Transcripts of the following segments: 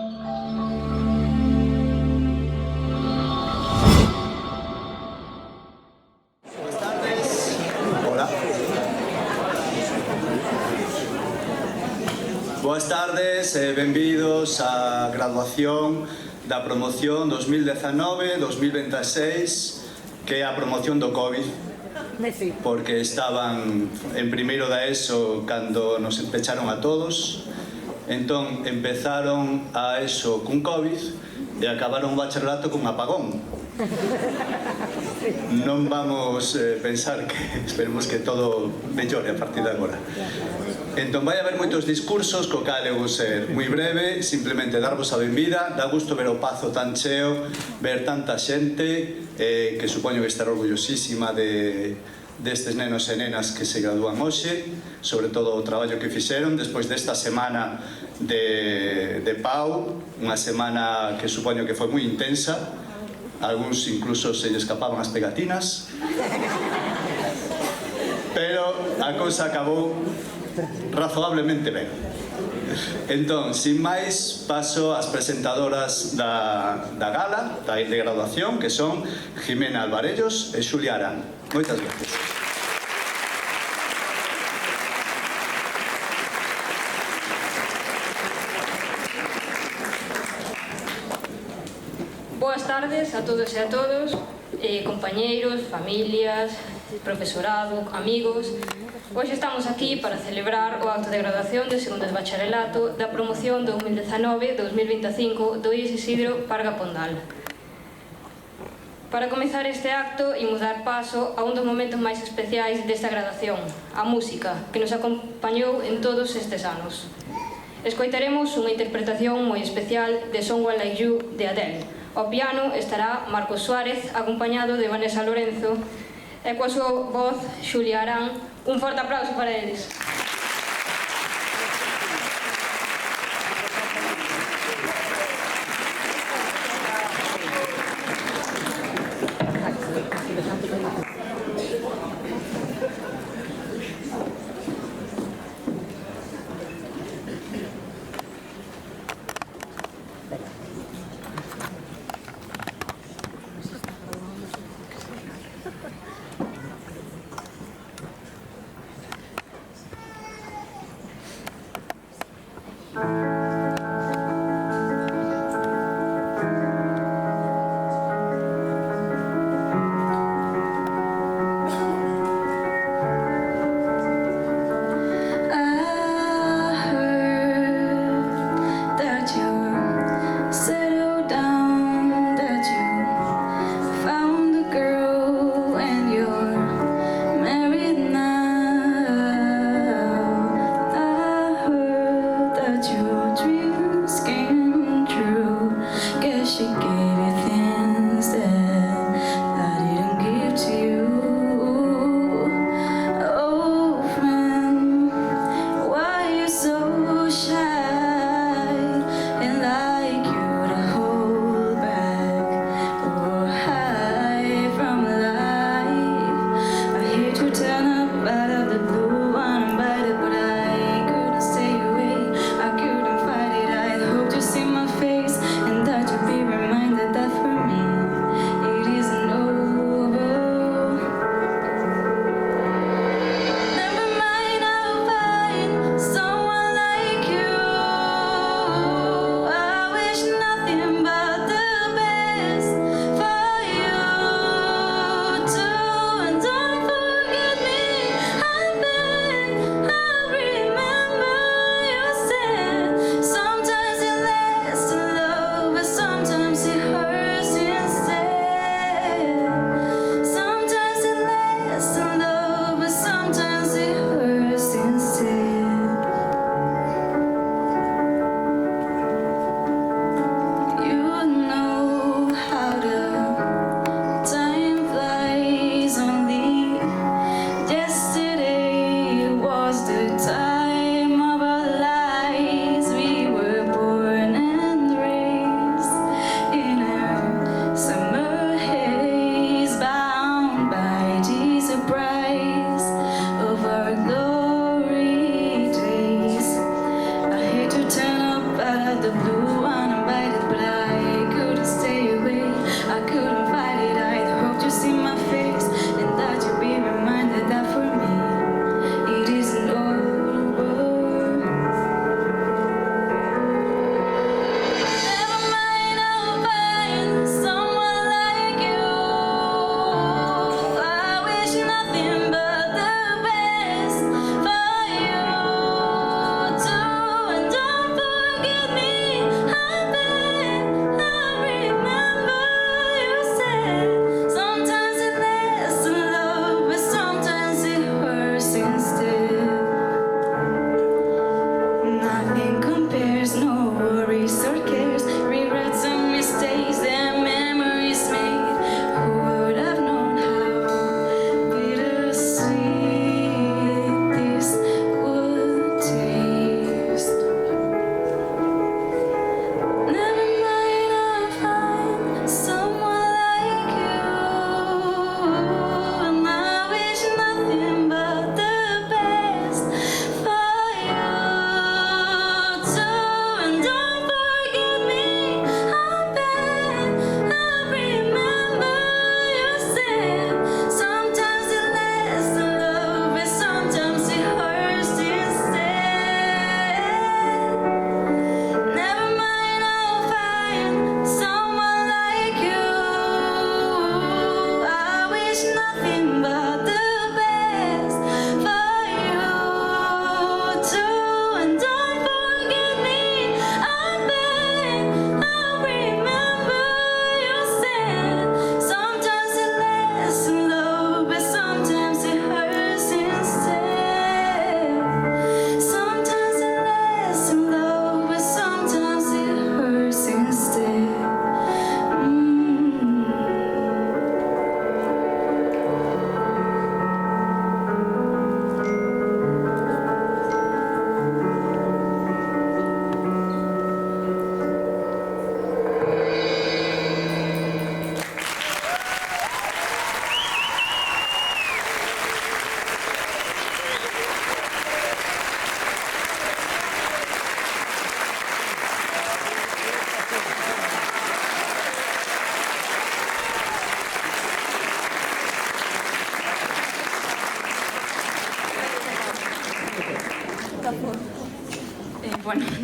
Boas tardes e benvidos á graduación da promoción 2019-2026, que é a promoción do COVID, porque estaban en primeiro da ESO cando nos pecharon a todos, entón empezaron a ESO cun COVID e acabaron o bacharelato cun apagón. Non vamos pensar que esperemos que todo mellore a partir de agora. Entón vai haber moitos discursos, co cal eu vou ser moi breve, simplemente darvos a benvida, dá gusto ver o Pazo tan cheo, ver tanta xente, que supoño que estará orgullosísima destes nenos e nenas que se gradúan hoxe, sobre todo o traballo que fixeron despois desta semana de Pau, unha semana que supoño que foi moi intensa, algúns incluso se lle escapaban as pegatinas, pero a cousa acabou razonablemente ben. Entón, sin máis, paso ás presentadoras da gala, de graduación, que son Jimena Alvarellos e Xulia Arán. Moitas gracias. Boas tardes a todos e a todos, compañeiros, familias, profesorado, amigos. Hoxe estamos aquí para celebrar o acto de graduación de segundo de bacharelato da promoción 2019-2025 do IES Isidro Parga Pondal. Para comezar este acto, imos dar paso a un dos momentos máis especiais desta graduación, a música, que nos acompañou en todos estes anos. Escoitaremos unha interpretación moi especial de Someone Like You de Adele. Ao piano estará Marcos Suárez, acompañado de Vanessa Lorenzo, e coa súa voz, Xulia Arán. Un forte aplauso para eles.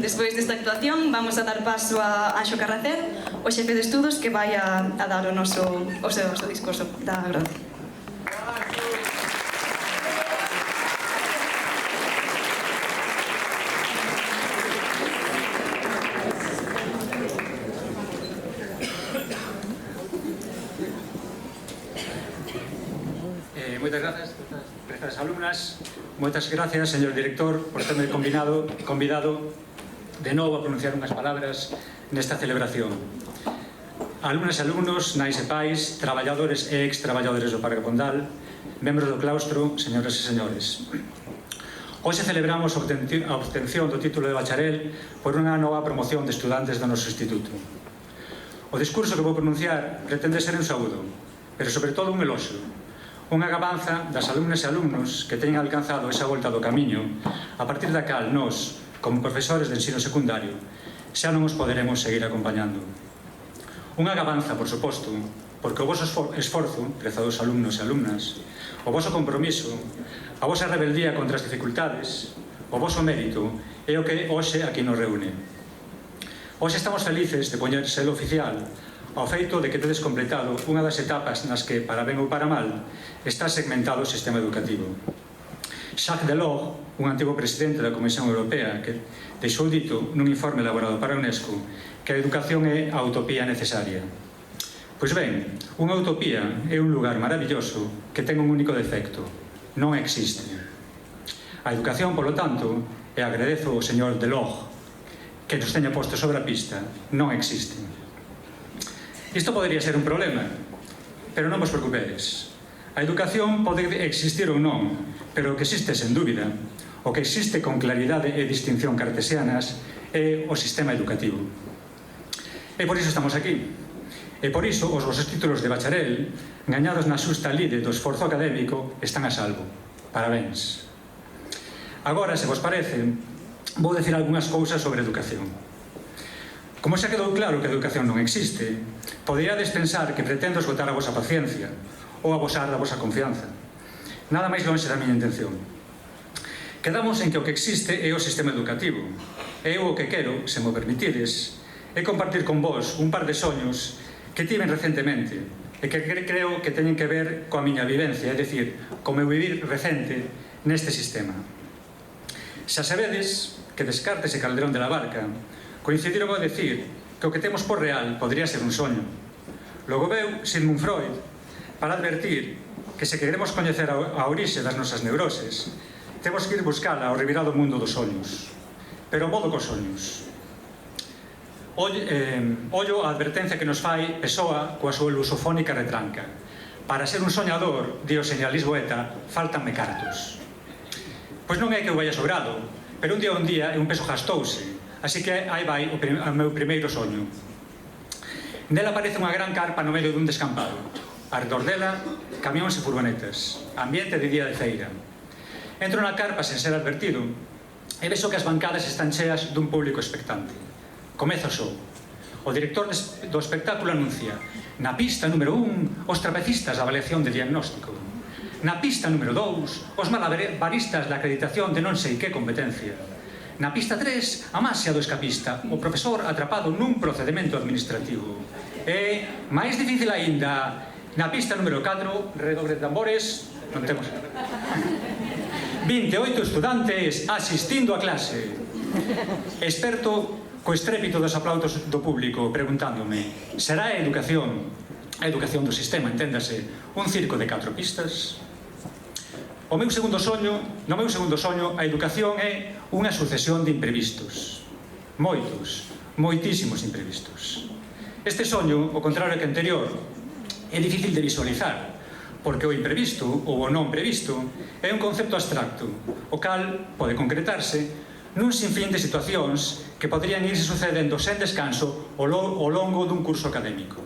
despois desta actuación, vamos a dar paso a Anxo Carracer, o xefe de estudos, que vai a dar o seu discurso da graduación. Moitas grazas, prezas alumnas. Moitas grazas, señor director, por terme convidado de novo a pronunciar unhas palabras nesta celebración. Alumnas e alumnos, nais e pais, traballadores e ex-traballadores do Parque Pondal, membros do claustro, señoras e señores. Hoxe celebramos a obtención do título de bacharel por unha nova promoción de estudantes do noso instituto. O discurso que vou pronunciar pretende ser un saúdo, pero sobre todo un eloxio, unha gabanza das alumnas e alumnos que teñen alcanzado esa volta do camiño a partir da cal nós, como profesores de ensino secundario, xa non os poderemos seguir acompañando. Unha gabanza, por suposto, porque o voso esforzo, prezados alumnos e alumnas, o voso compromiso, a vosa rebeldía contra as dificultades, o voso mérito é o que hoxe aquí nos reúne. Hoxe estamos felices de poñer selo oficial ao feito de que tedes completado unha das etapas nas que, para ben ou para mal, está segmentado o sistema educativo. Jacques Delors, un antigo presidente da Comisión Europea, que deixou dito nun informe elaborado para a UNESCO que a educación é a utopía necesaria. Pois ben, unha utopía é un lugar maravilloso que ten un único defecto: non existe. A educación, polo tanto, e agradezo ao señor Delors que nos teña posto sobre a pista, non existe. Isto podería ser un problema, pero non vos preocupedes. A educación pode existir ou non, pero o que existe sen dúbida, o que existe con claridade e distinción cartesianas, é o sistema educativo. E por iso estamos aquí. E por iso os vosos títulos de bacharel, gañados na xusta lide do esforzo académico, están a salvo. Parabéns. Agora, se vos parece, vou decir algunhas cousas sobre educación. Como xa quedou claro que a educación non existe, poderíades pensar que pretendo esgotar a vosa paciencia ou abosar da vosa confianza. Nada máis lonxe da miña intención. Quedamos en que o que existe é o sistema educativo. E eu o que quero, se mo permitides, é compartir con vos un par de soños que tiven recentemente e que creo que teñen que ver coa miña vivencia, é dicir, co meu vivir recente neste sistema. Xa sabedes que Descartes e Calderón de la Barca coincidiron ao decir que o que temos por real podría ser un soño. Logo veu Sigmund Freud para advertir que se queremos coñecer a orixe das nosas neuroses, temos que ir buscala ao revirado mundo dos soños. Pero o modo cos soños. Ollo a advertencia que nos fai Pessoa coa súa lusofónica retranca. Para ser un soñador, di o señor Lisboeta, faltanme cartos. Pois non é que eu vaya sobrado, pero un día e un peso gastouse. Así que aí vai o meu primeiro soño. Nela aparece unha gran carpa no medio dun descampado. Arredor dela, camións e furgonetas. Ambiente de día de feira. Entro na carpa sen ser advertido e vexo que as bancadas están cheas dun público expectante. Comeza o show. O director do espectáculo anuncia: na pista número 1, os trapecistas da avaliación de diagnóstico. Na pista número 2, os malabaristas da acreditación de non sei que competencia. Na pista 3, a máxia do escapista, o profesor atrapado nun procedimento administrativo. E, máis difícil aínda, na pista número 4, redobre de tambores, non temos... 28 estudantes asistindo a clase. Experto co estrépito dos aplausos do público, preguntándome: será a educación do sistema, enténdase, un circo de 4 pistas? No meu segundo soño, a educación é unha sucesión de imprevistos. Moitísimos imprevistos. Este soño, ao contrario que anterior, é difícil de visualizar, porque o imprevisto ou o non previsto é un concepto abstracto, o cal pode concretarse nun sinfín de situacións que poderían irse sucedendo sen descanso ao longo dun curso académico.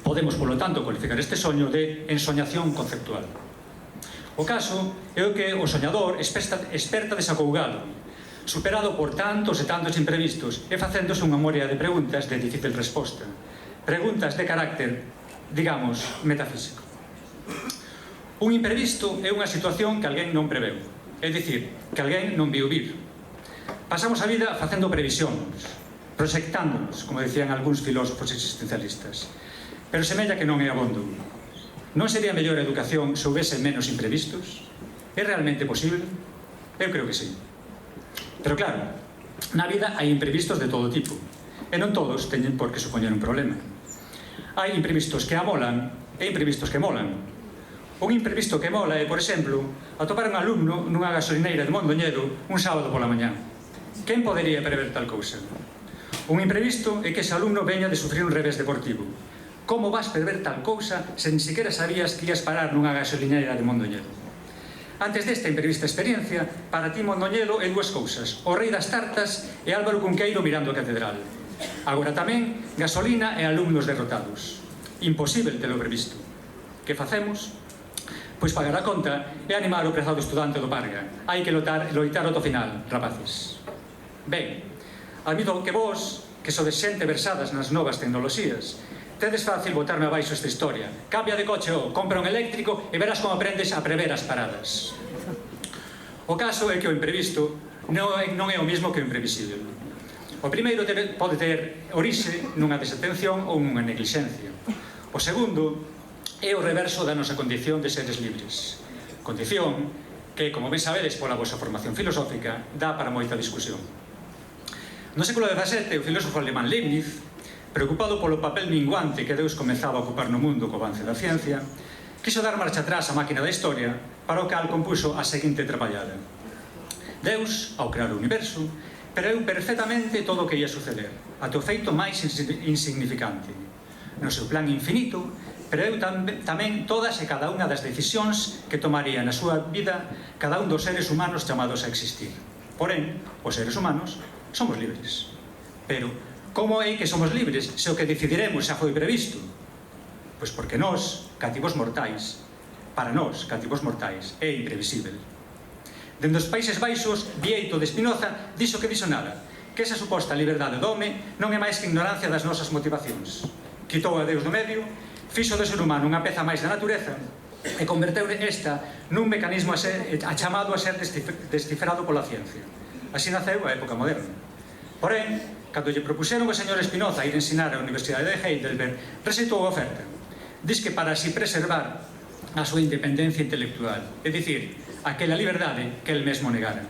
Podemos, polo tanto, cualificar este soño de ensoñación conceptual. O caso é o que o soñador esperta desacougado, superado por tantos e tantos imprevistos e facéndose unha morea de preguntas de difícil resposta. Preguntas de carácter, digamos, metafísico. Un imprevisto é unha situación que alguén non preveu, é dicir, que alguén non viu vir. Pasamos a vida facendo previsións, proxectándonos, como decían algúns filósofos existencialistas. Pero semella que non é abondo. Non sería mellor a educación se houvese menos imprevistos? É realmente posible? Eu creo que sí. Pero claro, na vida hai imprevistos de todo tipo, e non todos teñen por que supoñer un problema. Hai imprevistos que amolan e imprevistos que molan. Un imprevisto que mola é, por exemplo, atopar un alumno nunha gasolineira de Mondoñedo un sábado pola mañá. Quen podería prever tal cousa? Un imprevisto é que ese alumno veña de sufrir un revés deportivo. Como vas prever tal cousa se ni siquiera sabías que ias parar nunha gasolineira de Mondoñedo? Antes desta imprevista experiencia, para ti Mondoñedo é dúas cousas: o rei das tartas e Álvaro Cunqueiro mirando a catedral. Agora tamén, gasolina e alumnos derrotados. Imposível telo previsto. Que facemos? Pois pagar a conta e animar o prezado estudante do Parga. Hai que loitar ata o final, rapaces. Ben, admito que vos, que sodes xente versadas nas novas tecnoloxías, tedes fácil botarme abaixo esta historia. Cambia de coche ou compra un eléctrico e verás como aprendes a prever as paradas. O caso é que o imprevisto non é o mismo que o imprevisible. O primeiro pode ter orixe nunha desatención ou nunha neglixencia. O segundo é o reverso da nosa condición de seres libres. Condición que, como ben sabedes pola vosa formación filosófica, dá para moita discusión. No século XVII, o filósofo alemán Leibniz, preocupado polo papel minguante que Deus comezaba a ocupar no mundo co avance da ciencia, quiso dar marcha atrás á máquina da historia, para o cal compuxo a seguinte traballada. Deus, ao crear o universo, previu perfectamente todo o que ia suceder, ate o feito máis insignificante. No seu plan infinito, previu tamén todas e cada unha das decisións que tomaría na súa vida cada un dos seres humanos chamados a existir. Porén, os seres humanos somos libres. Pero, como é que somos libres se o que decidiremos xa foi previsto? Pois porque nós, cativos mortais, para nós, cativos mortais, é imprevisível. Dende os Países Baixos, Bieito de Spinoza dixo que dixo nada, que esa suposta liberdade do home non é máis que ignorancia das nosas motivacións. Quitou a Deus do medio, fixo do ser humano unha peza máis da natureza e converteu esta nun mecanismo chamado a ser descifrado pola ciencia. Así naceu a época moderna. Porén, cando lle propuxeron ao señor Spinoza ir ensinar á Universidade de Heidelberg, rexeitou a oferta. Diz que para así preservar a súa independencia intelectual, é dicir, aquela liberdade que el mesmo negara.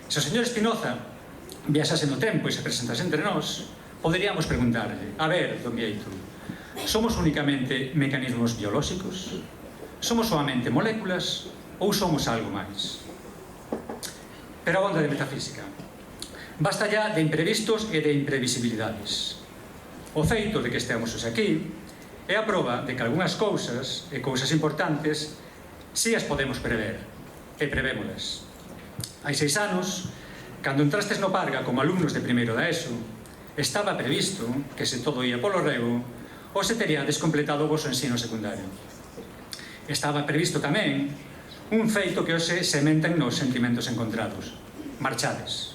Se o señor Spinoza viaxase no tempo e se presentase entre nós, poderíamos preguntarle: a ver, don Bieito, somos únicamente mecanismos biolóxicos? Somos soamente moléculas ou somos algo máis? Pero a onda de metafísica. Basta ya de imprevistos e de imprevisibilidades. O feito de que estemos hoxe aquí é a proba de que algunhas cousas, e cousas importantes, si as podemos prever, e prevémolas. Hai 6 anos, cando entrastes no Parga como alumnos de primeiro da ESO, estaba previsto que se todo ia polo rego, ou se tería descompletado o voso ensino secundario. Estaba previsto tamén un feito que hoxe sementen nos sentimentos encontrados: marchades.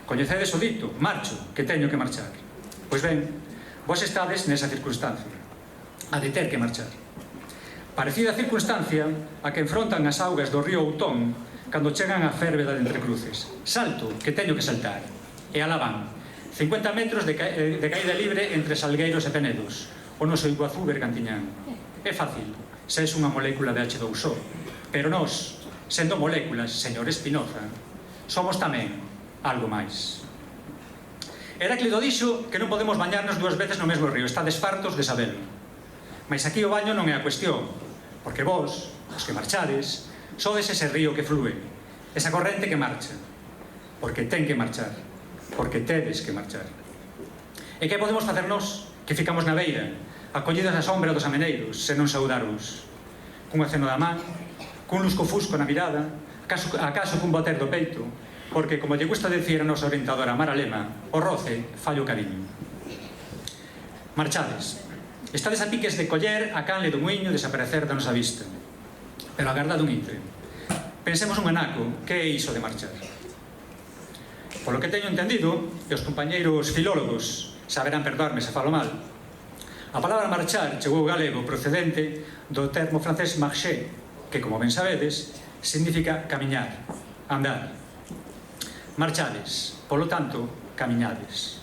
Coñecedes o dito: marcho, que teño que marchar. Pois ben, vos estades nesa circunstancia, a de ter que marchar. Parecida circunstancia a que enfrontan as augas do río Outón cando chegan a Férveda de Entrecruces. Salto, que teño que saltar. E alá van, 50 metros de caída libre entre Salgueiros e Penedos, o noso Iguazú Bergantiñán. É fácil, se és unha molécula de H2O, pero nós, sendo moléculas, señor Spinoza, somos tamén algo máis. Heráclito dixo que non podemos bañarnos 2 veces no mesmo río, estades fartos de sabelo. Mas aquí o baño non é a cuestión, porque vos, os que marchades, sodes ese río que flúe, esa corrente que marcha, porque ten que marchar, porque tedes que marchar. E que podemos facer nós, que ficamos na beira, acollidos á sombra dos ameneiros, se non saudarvos? Cun aceno da man, cun lusco-fusco na mirada, acaso cun bater do peito, porque, como lle gusta decir a nosa orientadora Mara Lema, o roce falla o cariño. Marchades. Estades a piques de coller a canle do muiño desaparecer da nosa vista. Pero agardad un intre. Pensemos un anaco, que é iso de marchar? Polo que teño entendido, e os compañeiros filólogos saberán perdoarme se falo mal, a palabra marchar chegou ao galego procedente do termo francés marcher, que, como ben sabedes, significa camiñar, andar. marchades, polo tanto, camiñades.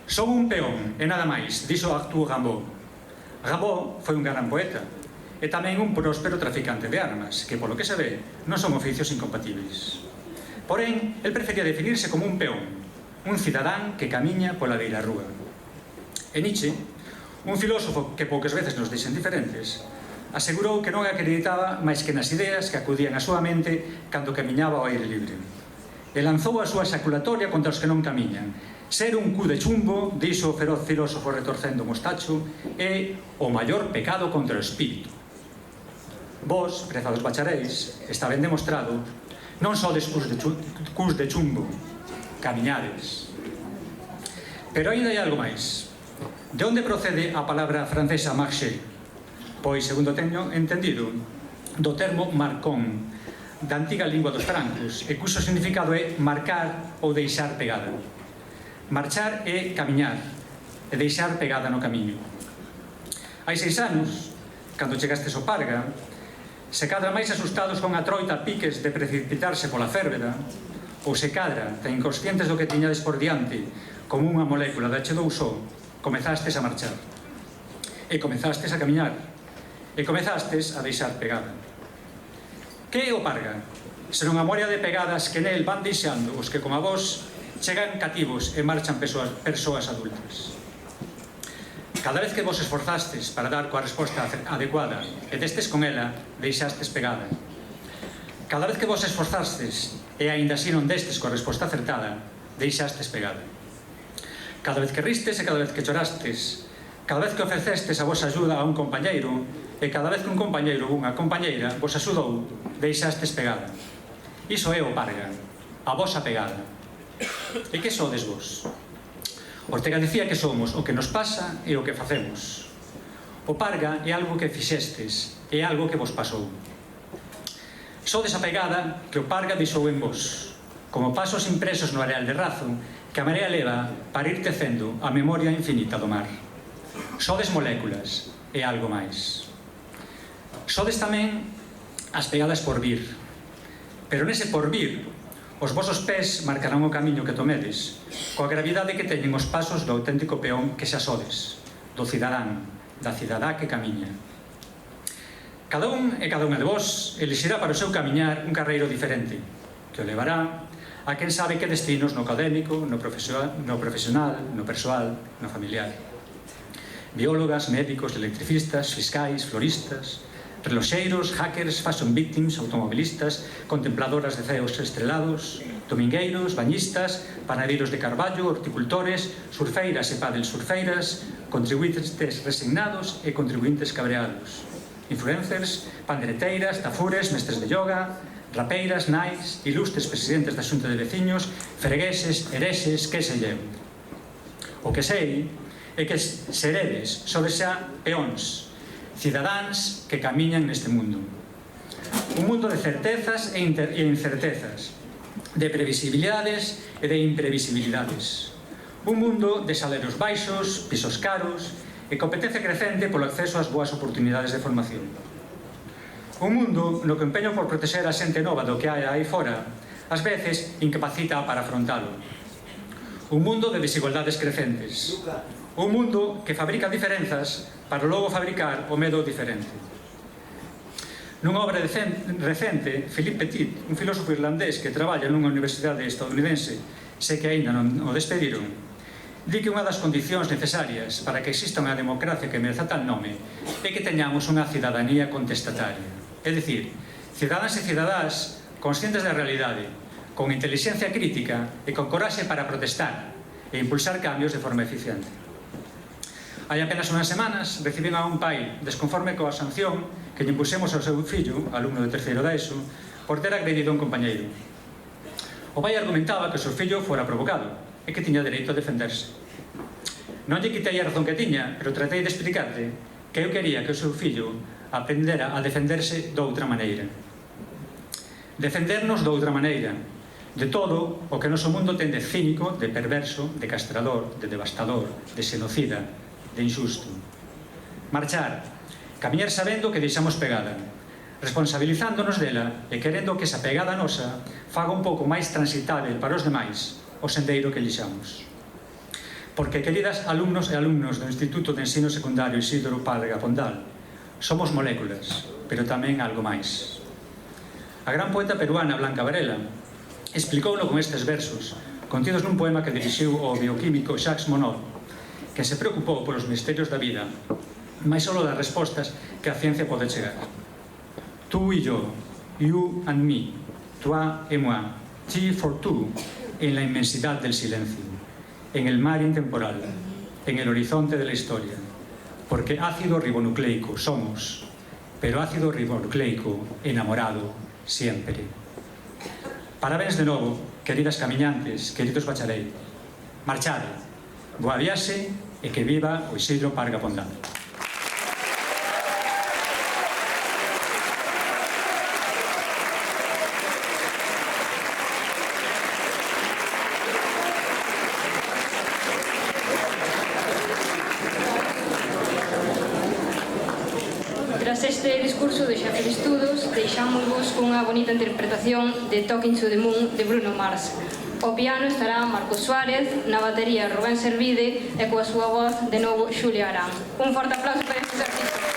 Son un peón e nada máis, dixo Arthur Rimbaud. Rimbaud foi un gran poeta e tamén un próspero traficante de armas, que polo que se ve non son oficios incompatibles. Porén, el prefería definirse como un peón, un cidadán que camiña pola beira rúa. E Nietzsche, un filósofo que poucas veces nos deixen diferentes, asegurou que non acreditaba máis que nas ideas que acudían á súa mente cando camiñaba ao aire libre. E lanzou a súa saculatoria contra os que non camiñan. Ser un cu de chumbo, dixo o feroz filósofo retorcendo o mostacho, é o maior pecado contra o espírito. Vos, prezados bacharéis, está ben demostrado, non sodes cus de chumbo, camiñades. Pero ainda hai algo máis. De onde procede a palabra francesa marcher? Pois, segundo teño entendido, do termo marcón, da antiga lingua dos francos, e cuso significado é marcar ou deixar pegada. Marchar é camiñar, e deixar pegada no camiño. Hai 6 anos, cando chegastes ao Parga, se cadra máis asustados con a troita a piques de precipitarse pola férveda, ou se cadra, tan inconscientes do que tiñades por diante, como unha molécula de H2O, comezastes a marchar. E comezastes a camiñar. E comezastes a deixar pegada. Que é o Parga? Senón a moria de pegadas que nel van deixando os que, como a vos, chegan cativos e marchan persoas adultas. Cada vez que vos esforzastes para dar coa resposta adecuada e destes con ela, deixastes pegada. Cada vez que vos esforzastes e aínda así non destes coa resposta acertada, deixastes pegada. Cada vez que ristes e cada vez que chorastes, cada vez que ofrecestes a vosa axuda a un compañeiro e cada vez que un compañeiro ou unha compañeira vos axudou, deixastes pegada. Iso é o Parga, a vosa pegada. E que sodes vos? Ortega dicía que somos o que nos pasa e o que facemos. O Parga é algo que fixestes, é algo que vos pasou. Sodes a pegada que o Parga deixou en vos, como pasos impresos no areal de razo que a marea leva para ir tecendo a memoria infinita do mar. Sodes moléculas e algo máis. Sodes tamén as pegadas por vir, pero nese por vir os vosos pés marcarán o camiño que tomedes, coa gravidade que teñen os pasos do auténtico peón que xa sodes, do cidadán, da cidadá que camiña. Cada un e cada unha de vos elixirá para o seu camiñar un carreiro diferente, que o levará a quen sabe que destinos no académico, no profesional, no persoal, no familiar. Biólogas, médicos, electricistas, fiscais, floristas, reloxeiros, hackers, fashion victims, automobilistas, contempladoras de ceos estrelados, domingueiros, bañistas, panadeiros de carballo, horticultores, surfeiras e padelsurfeiras, contribuintes resignados e contribuintes cabreados, influencers, pandereteiras, tafures, mestres de yoga, rapeiras, nais, ilustres presidentes da Xunta de Veciños, fregueses, herexes, que se lle. O que sei é que seredes, sodes xa peóns, cidadáns que camiñan neste mundo. Un mundo de certezas e incertezas, de previsibilidades e de imprevisibilidades. Un mundo de salarios baixos, pisos caros e competencia crecente polo acceso ás boas oportunidades de formación. Un mundo no que o empeño por proteger a xente nova do que hai aí fora, ás veces incapacita para afrontalo. Un mundo de desigualdades crecentes. Un mundo que fabrica diferenzas para logo fabricar o medo diferente. Nunha obra recente, Philippe Petit, un filósofo irlandés que traballa nunha universidade estadounidense, sei que aínda non o despediron, di que unha das condicións necesarias para que exista unha democracia que mereza tal nome é que teñamos unha cidadanía contestataria. É dicir, cidadáns e cidadás conscientes da realidade, con intelixencia crítica e con coraxe para protestar e impulsar cambios de forma eficiente. Hai apenas unhas semanas recibín a un pai desconforme coa sanción que lle impusemos ao seu fillo, alumno de terceiro da ESO, por ter agredido a un compañeiro. O pai argumentaba que o seu fillo fora provocado e que tiña dereito a defenderse. Non lle quitei a razón que tiña, pero tratei de explicarle que eu quería que o seu fillo aprendera a defenderse doutra maneira. Defendernos doutra maneira, de todo o que o noso mundo ten de cínico, de perverso, de castrador, de devastador, de xenocida, de injusto. Marchar, camiñar sabendo que deixamos pegada, responsabilizándonos dela e querendo que esa pegada nosa faga un pouco máis transitável para os demais o sendeiro que elixamos. Porque, queridas alumnos e alumnos do Instituto de Ensino Secundario Isidro Parga Pondal, somos moléculas, pero tamén algo máis. A gran poeta peruana Blanca Varela explicouno con estes versos, contidos nun poema que dirixiu o bioquímico Jacques Monod, que se preocupou polos misterios da vida, máis solo das respostas que a ciencia pode chegar. Tú y yo, you and me, toi et moi, ti for two, en la inmensidad del silencio, en el mar intemporal, en el horizonte de la historia, porque ácido ribonucleico somos, pero ácido ribonucleico enamorado siempre. Parabéns de novo, queridas camiñantes, queridos bachaleiros. Marchade, boa viaxe e que viva o Isidro Parga Pondal. Tras este discurso de xefe de estudos, deixámosvos cunha bonita interpretación de Talking to the Moon de Bruno Mars. O piano estará Marcos Suárez, na batería Rubén Servide e coa súa voz de novo Xulia Arán. Un forte aplauso para estes artistas.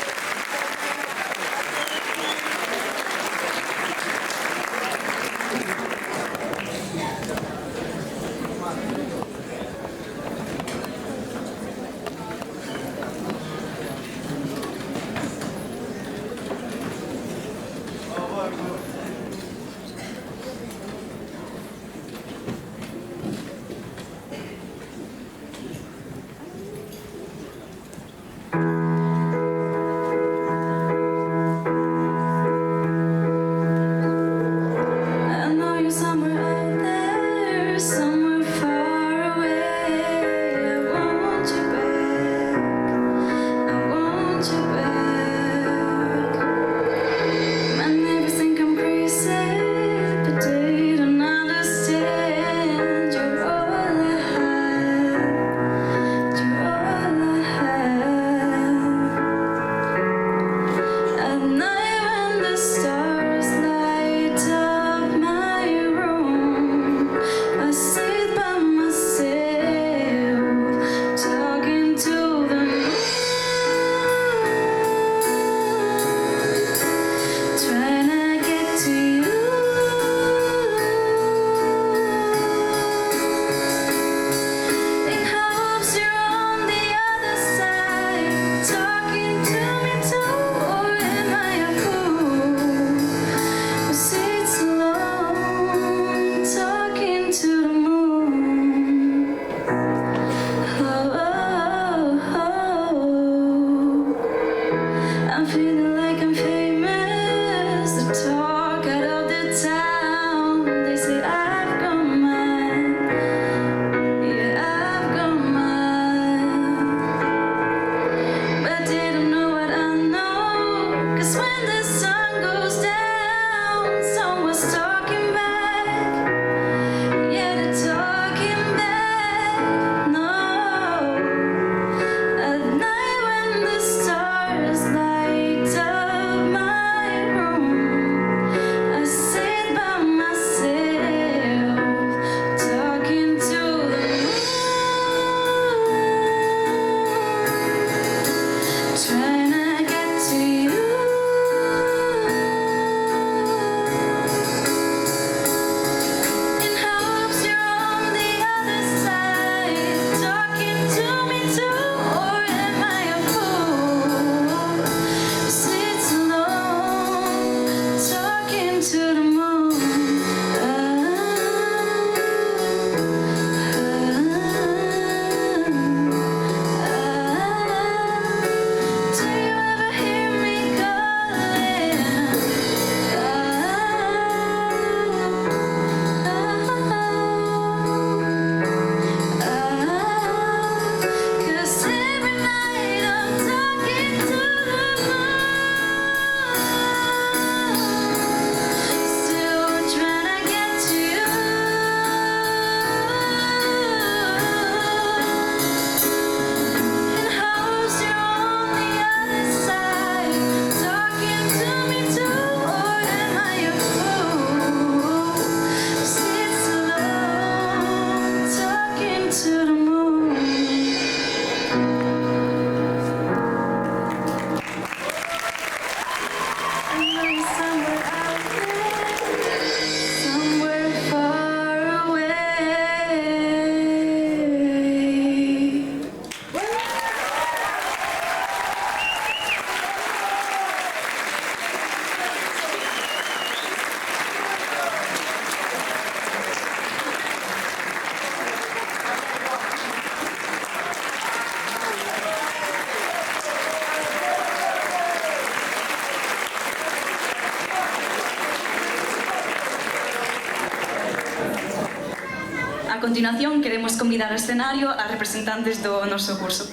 continuación queremos convidar ao escenario a representantes do noso curso.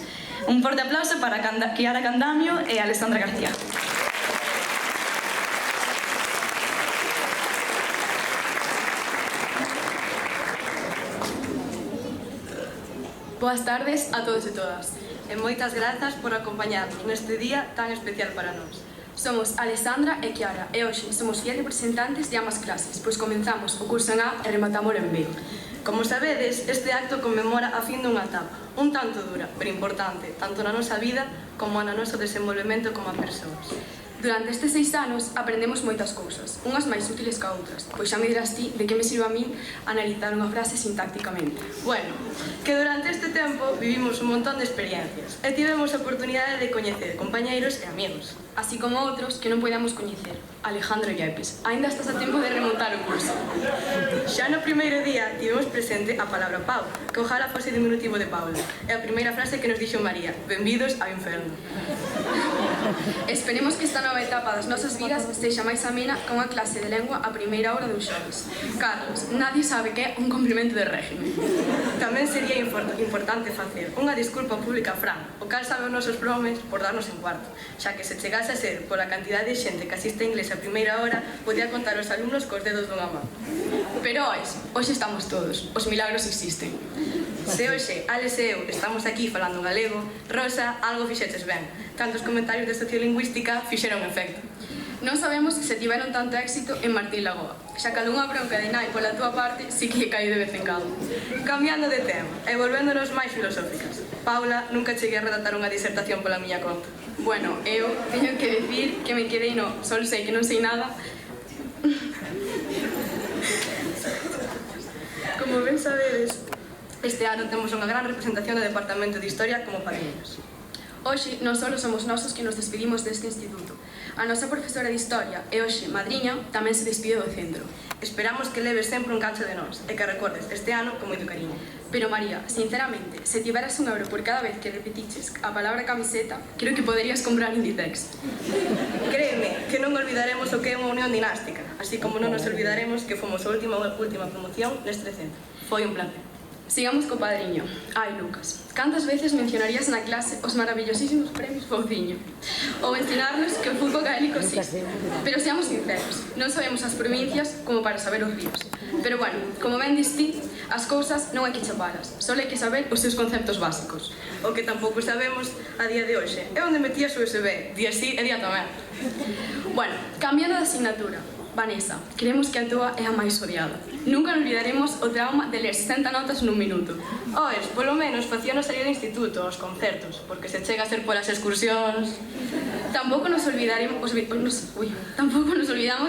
Un forte aplauso para Kiara Candamio e Alessandra García. Boas tardes a todos e todas, e moitas grazas por acompañarnos neste día tan especial para nós. Somos Alessandra e Kiara, e hoxe somos fiel representantes de ambas clases, pois comenzamos o curso en A e rematamos en B. Como sabedes, este acto conmemora a fin dunha etapa, un tanto dura, pero importante, tanto na nosa vida como no noso desenvolvemento como a persoas. Durante estes 6 anos aprendemos moitas cousas, unhas máis útiles que outras, pois xa me dirás ti de que me sirve a min analizar unha frase sintácticamente. Bueno, que durante este tempo vivimos un montón de experiencias e tivemos a oportunidade de coñecer compañeiros e amigos, así como outros que non podíamos coñecer. Alejandro Yepes, aínda estás a tempo de remontar o curso. Xa no primeiro día tivemos presente a palabra Pau, que ojalá fose diminutivo de Paula, e a primeira frase que nos dixo María: benvidos ao inferno. Esperemos que esta nova etapa das nosas vidas sexa máis amena que unha clase de lengua a primeira hora dos xoves. Carlos, nadie sabe que é un complemento de régimen. Tamén sería importante facer unha disculpa pública a Fran, o cal sabe os nosos promes por darnos en cuarto, xa que se chegase a ser pola cantidad de xente que asiste a inglés a primeira hora, podía contar os alumnos cos dedos dunha man. Pero hoxe estamos todos, os milagros existen. Se hoxe Alex e eu estamos aquí falando galego, Rosa, algo fixeches ben. Tantos comentarios de sociolingüística fixeron efecto. Non sabemos se tiveron tanto éxito en Martín Lagoa, xa que algunha bronca de nai pola túa parte si que caí de vez en cando. Cambiando de tema e volvéndonos máis filosóficas, Paula, nunca cheguei a redactar unha disertación pola miña conta. Bueno, eu teño que decir que me quedei no "sol sei que non sei nada". Como ben sabedes, este ano temos unha gran representación do Departamento de Historia como padriños. Hoxe non só somos nosos que nos despedimos deste instituto. A nosa profesora de Historia e hoxe madriña tamén se despide do centro. Esperamos que leves sempre un cancho de nós e que recordes este ano con moito cariño. Pero María, sinceramente, se tiveras un euro por cada vez que repetiches a palabra camiseta, creo que poderías comprar Inditex. Créeme que non olvidaremos o que é unha unión dinástica, así como non nos olvidaremos que fomos a última promoción neste centro. Foi un placer. Sigamos co padriño. Ai, Lucas, cantas veces mencionarías na clase os maravillosísimos premios Fouciño? Ou ensinarnos que o fútbol gaélico existe. Pero seamos sinceros, non sabemos as provincias como para saber os ríos. Pero bueno, como ben dis ti, as cousas non hai que chapalas, só hai que saber os seus conceptos básicos. O que tampouco sabemos a día de hoxe é onde metías o USB, día sí e día tamén. Bueno, cambiando de asignatura. Vanessa, creemos que a túa é a máis odiada. Nunca olvidaremos o trauma de ler 60 notas nun minuto. Oes, polo menos facíanos salir do instituto, aos concertos, porque se chega a ser polas excursións. Tampouco nos olvidamos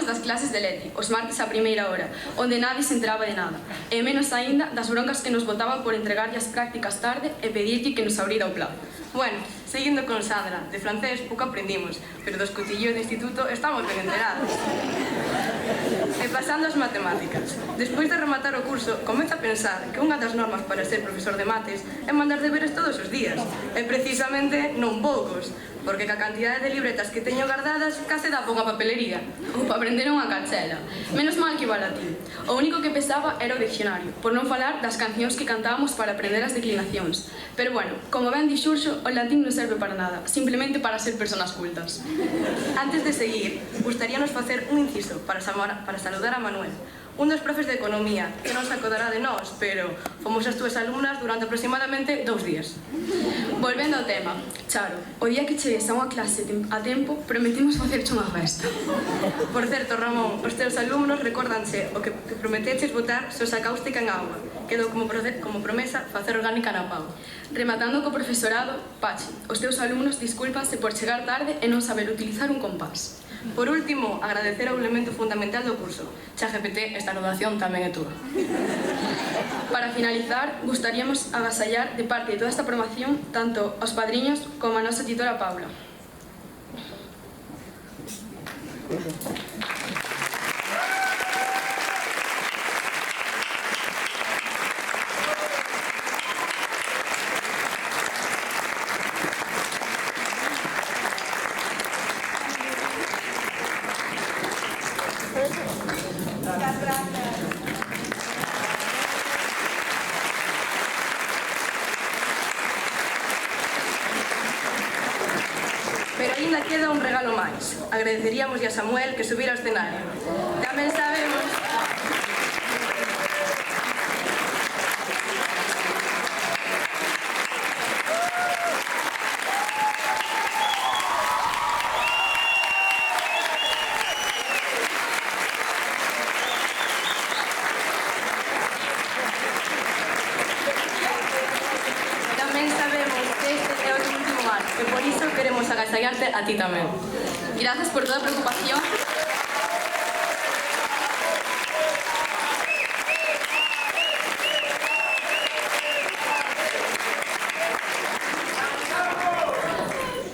das clases de Leti, os martes a primeira hora, onde nadie se enteraba de nada. E menos aínda das broncas que nos botaban por entregarlle as prácticas tarde e pedirlle que nos abrira o plazo. Bueno, seguindo con Sandra, de francés pouco aprendimos, pero dos cotillos de instituto estamos ben enterados. E pasando ás matemáticas. Despois de rematar o curso, comeza a pensar que unha das normas para ser profesor de mates é mandar deberes todos os días. E precisamente non poucos, porque ca cantidade de libretas que teño guardadas case dá pouca papelería. Ou para aprender unha canchela. Menos mal que iba a latín. O único que pesaba era o diccionario, por non falar das cancións que cantábamos para aprender as declinacións. Pero bueno, como ben di Xurxo, o latín non serve para nada, simplemente para ser personas cultas. Antes de seguir, gustaríanos facer un inciso para saludar a Manuel, un dos profes de Economía, que non se acordará de nós, pero fomos as túas alumnas durante aproximadamente 2 días. Volvendo ao tema, Charo, o día que chegues a unha clase a tempo, prometemos facerche unha festa. Por certo, Ramón, os teus alumnos recórdanse o que prometeches botar sosa cáustica en auga. Quedou como promesa facer orgánica na Pau. Rematando co profesorado, Pachi, os teus alumnos discúlpanse por chegar tarde e non saber utilizar un compás. Por último, agradecer ao elemento fundamental do curso. ChatGPT, esta anotación tamén é túa. Para finalizar, gustaríamos agasallar de parte de toda esta promoción tanto aos padriños como a nosa titora Paula. aínda queda un regalo máis. Agradeceríamos a Samuel que subira ao escenario. Tamén sabemos... E por iso queremos agasallarte a ti tamén. Grazas por toda a preocupación.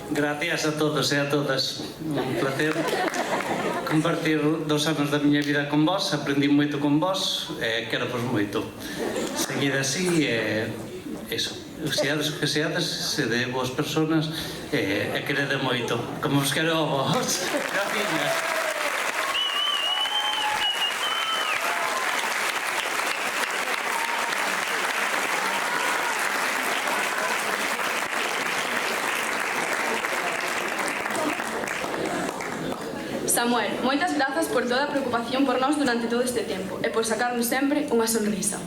Gracias a todos e a todas. Un placer compartir 2 anos da miña vida con vos. Aprendi moito con vos e quero vos moito. Seguid así e iso. Seades o que seades, sede boas personas e querede moito, como os quero a vos. Gracias. Samuel, moitas grazas por toda a preocupación por nós durante todo este tempo e por sacarnos sempre unha sonrisa.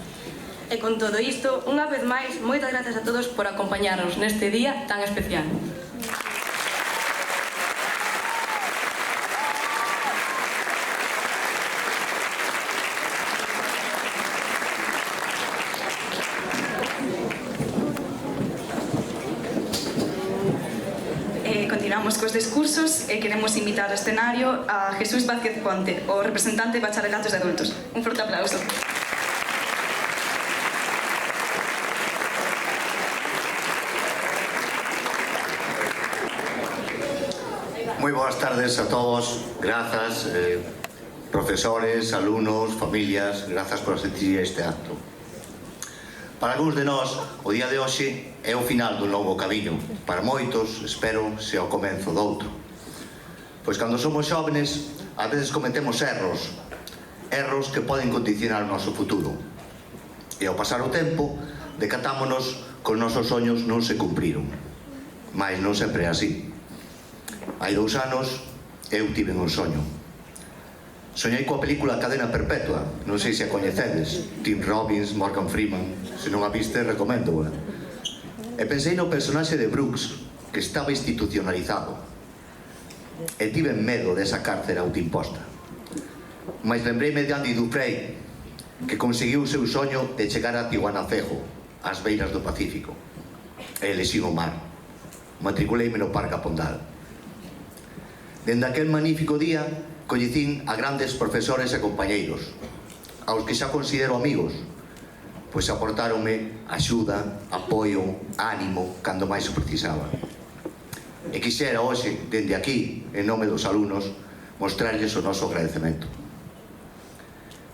E con todo isto, unha vez máis, moitas grazas a todos por acompañarnos neste día tan especial. Continuamos cos discursos e queremos invitar ao escenario a Jesús Vázquez Ponte, o representante de Bacharelatos de Adultos. Un forte aplauso. Moi boas tardes a todos, grazas, profesores, alumnos, familias, grazas por asistir a este acto. Para algúns de nós, o día de hoxe é o final dun longo camiño. Para moitos, espero, sea o comenzo doutro. Pois cando somos xóvenes, ás veces cometemos erros que poden condicionar o noso futuro. E ao pasar o tempo, decatámonos que os nosos soños non se cumpriron. Mais non sempre é así. Hai 2 anos eu tive un soño. Soñei coa película Cadena Perpetua, non sei se a coñecedes, Tim Robbins, Morgan Freeman, se non a viste recomendo. E pensei no personaxe de Brooks, que estaba institucionalizado. E tive medo desa cárcere autoimposta. Mais lembreime de Andy Dufresne, que conseguiu o seu soño de chegar a Tiwanacejo, ás beiras do Pacífico. E elexín o mar. Matriculeime no Parque Apondal. Dende aquel magnífico día, coñecín a grandes profesores e compañeiros, aos que xa considero amigos, pois aportáronme axuda, apoio, ánimo, cando máis o precisaba. E quixera hoxe, dende aquí, en nome dos alumnos, mostrarlles o noso agradecemento.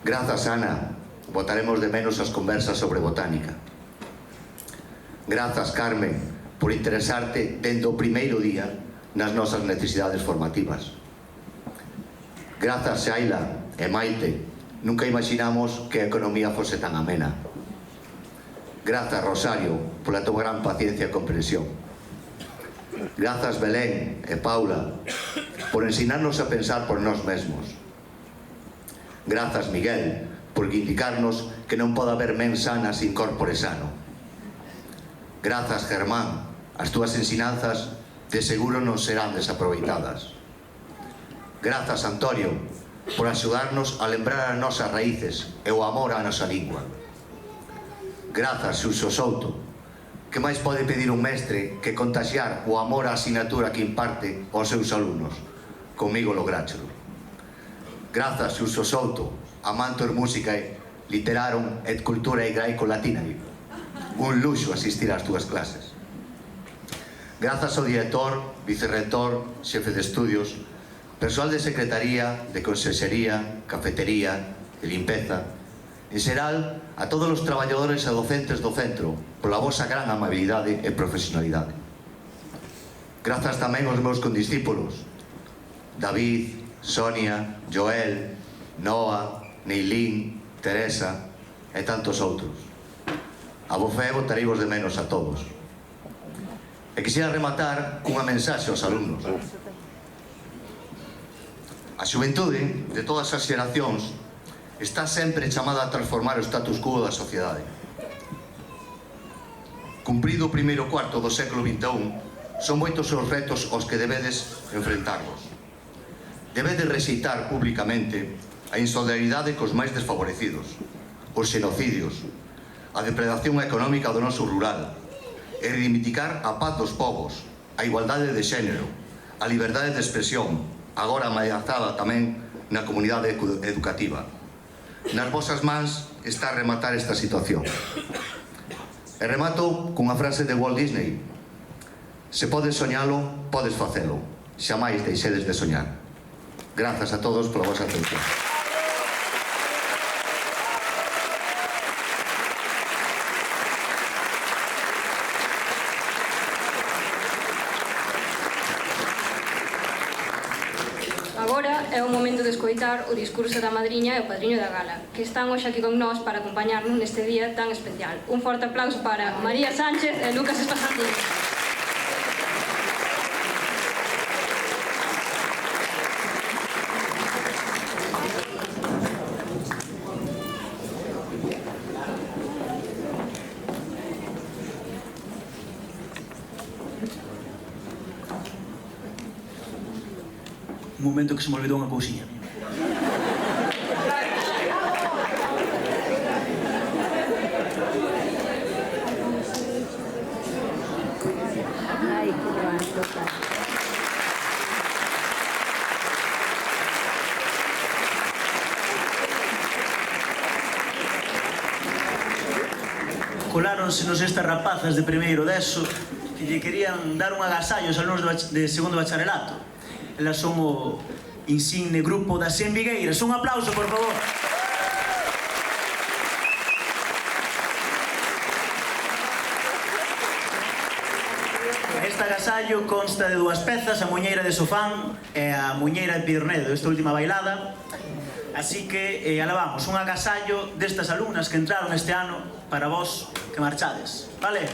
Grazas, Ana, botaremos de menos as conversas sobre botánica. Grazas, Carmen, por interesarte dende o primeiro día nas nosas necesidades formativas. Grazas, Xaila e Maite, nunca imaginamos que a economía fose tan amena. Grazas, Rosario, pola tua gran paciencia e comprensión. Grazas, Belén e Paula, por ensinarnos a pensar por nós mesmos. Grazas, Miguel, por indicarnos que non pode haber men sana sin corpore sano. Grazas, Germán, as túas ensinanzas de seguro non serán desaproveitadas. Grazas, Antonio, por axudarnos a lembrar as nosas raíces e o amor á nosa lingua. Grazas, Xuxo Souto, que máis pode pedir un mestre que contaxiar o amor á asignatura que imparte aos seus alumnos. Comigo lográchelo. Grazas, Xuxo Souto, amantor música e literarum et cultura e graico-latina. Un luxo asistir ás túas clases. Grazas ao director, vicerrector, xefe de estudios, persoal de secretaría, de consellería, cafetería, de limpeza, en xeral, a todos os traballadores e docentes do centro, pola vosa gran amabilidade e profesionalidade. Grazas tamén aos meus condiscípulos, David, Sonia, Joel, Noa, Neilín, Teresa e tantos outros. A vos fe botareivos de menos a todos. E quixera rematar cunha mensaxe aos alumnos. A xuventude de todas as xeracións está sempre chamada a transformar o status quo da sociedade. Cumprido o primeiro cuarto do século XXI, son moitos os retos aos que debedes enfrentarvos. Debedes rexeitar públicamente a insolidaridade cos máis desfavorecidos, os xenocidios, a depredación económica do noso rural, e reivindicar a paz dos povos, a igualdade de xénero, a liberdade de expresión, agora ameazada tamén na comunidade educativa. Nas vosas mans está a rematar esta situación. E remato cunha frase de Walt Disney: se podes soñalo, podes facelo, xamais deixedes de soñar. Grazas a todos pola vosa atención. Agora é o momento de escoitar o discurso da madriña e o padriño da gala, que están hoxe aquí con nós para acompañarnos neste día tan especial. Un forte aplauso para María Sánchez e Lucas Espasantín. Un momento que se me olvidou unha cousiña. Coláronsenos estas rapazas de primeiro deso que lle querían dar un agasallo aos alumnos de segundo bacharelato. Elas son o insigne grupo das Envigueiras. Un aplauso, por favor. Este agasallo consta de dúas pezas, a muñeira de Sofán e a muñeira de Pidornedo, esta última bailada. Así que alá vamos, un agasallo destas alumnas que entraron este ano para vos que marchades. Vale?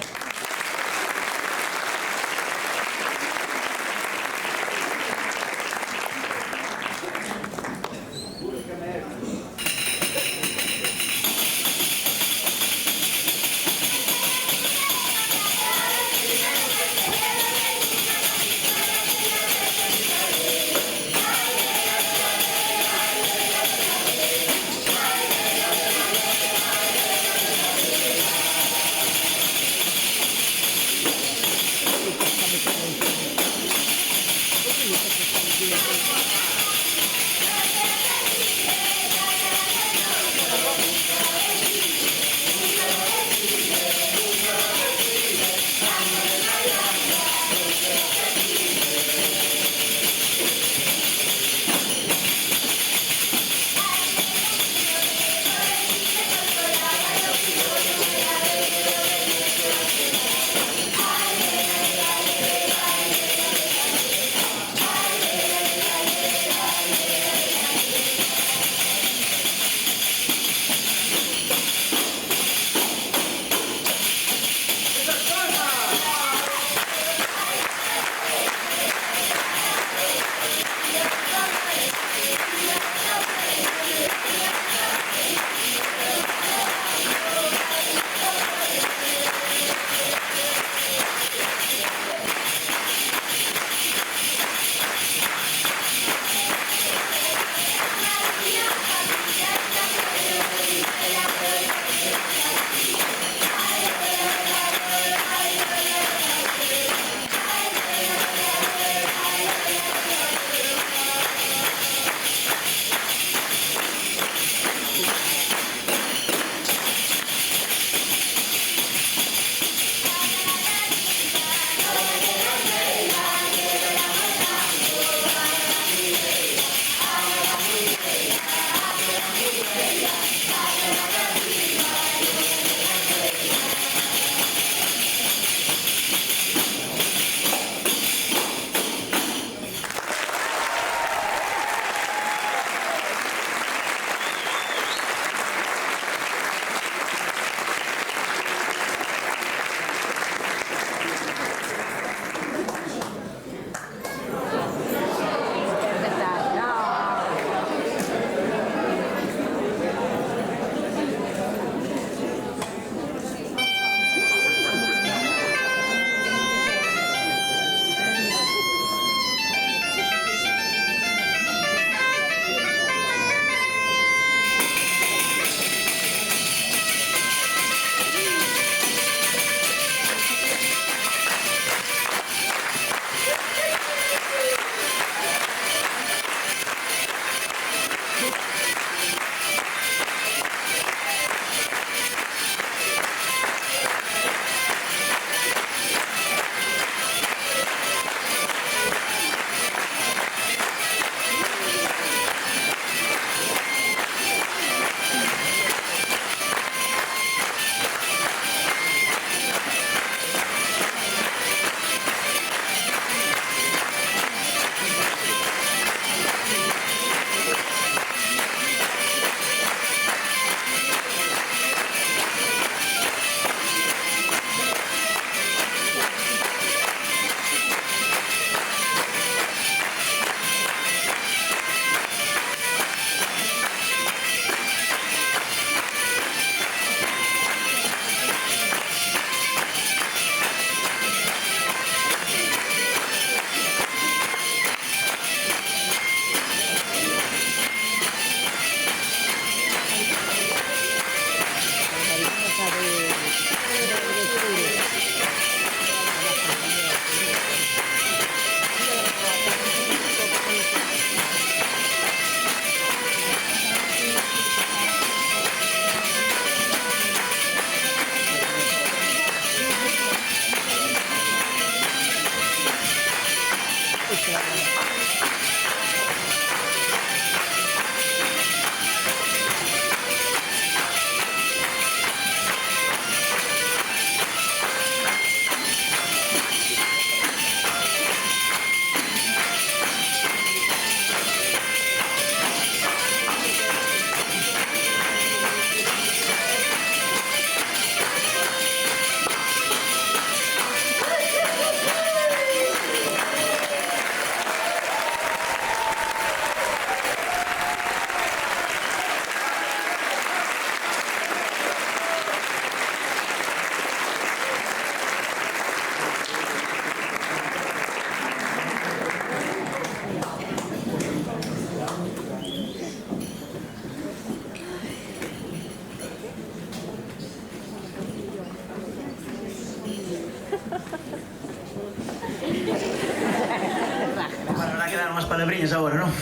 Para quedar unhas palabriñas agora, non?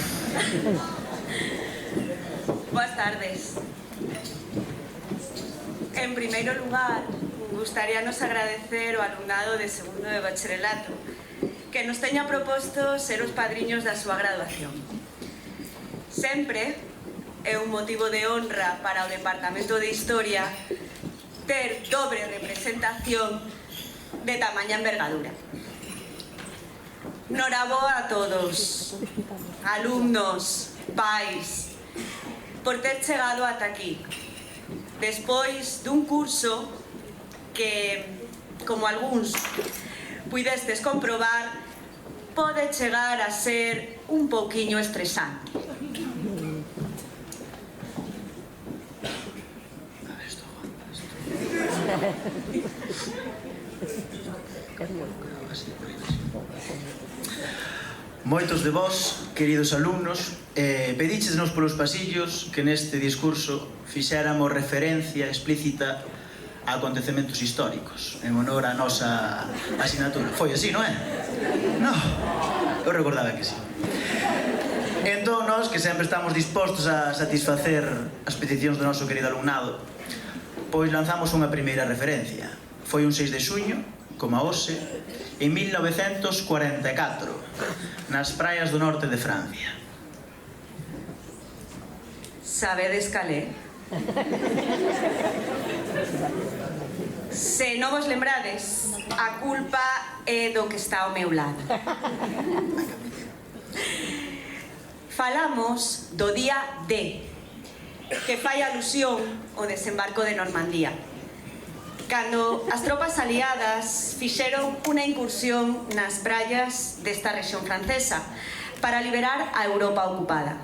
Boas tardes. En primeiro lugar, gustaríanos agradecer o alumnado de segundo de bacharelato que nos teña proposto ser os padriños da súa graduación. Sempre é un motivo de honra para o Departamento de Historia ter dobre representación de tamaña envergadura. Noraboa a todos, alumnos, pais, por ter chegado ata aquí, despois dun curso que, como algúns puidestes comprobar, pode chegar a ser un pouquiño estresante. Moitos de vós, queridos alumnos, pedíchesnos polos pasillos que neste discurso fixéramos referencia explícita a acontecementos históricos en honor á nosa asignatura. Foi así, non é? Non, eu recordaba que sí. Entón, nós, que sempre estamos dispostos a satisfacer as peticións do noso querido alumnado, pois lanzamos unha primeira referencia. Foi un 6 de xuño, como a hoxe, en 1944, nas praias do norte de Francia. Sabedes calé? Se non vos lembrades, a culpa é do que está ao meu lado. Falamos do día D, que fai alusión ao desembarco de Normandía, cando as tropas aliadas fixeron unha incursión nas praias desta rexión francesa para liberar a Europa ocupada.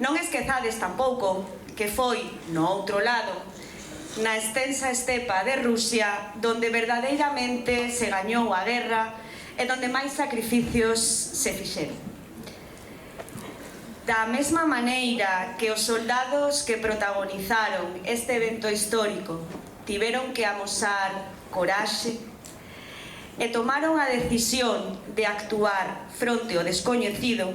Non esquezades tampouco que foi no outro lado, na extensa estepa de Rusia, donde verdadeiramente se gañou a guerra e donde máis sacrificios se fixeron. Da mesma maneira que os soldados que protagonizaron este evento histórico tiveron que amosar coraxe e tomaron a decisión de actuar fronte ao descoñecido,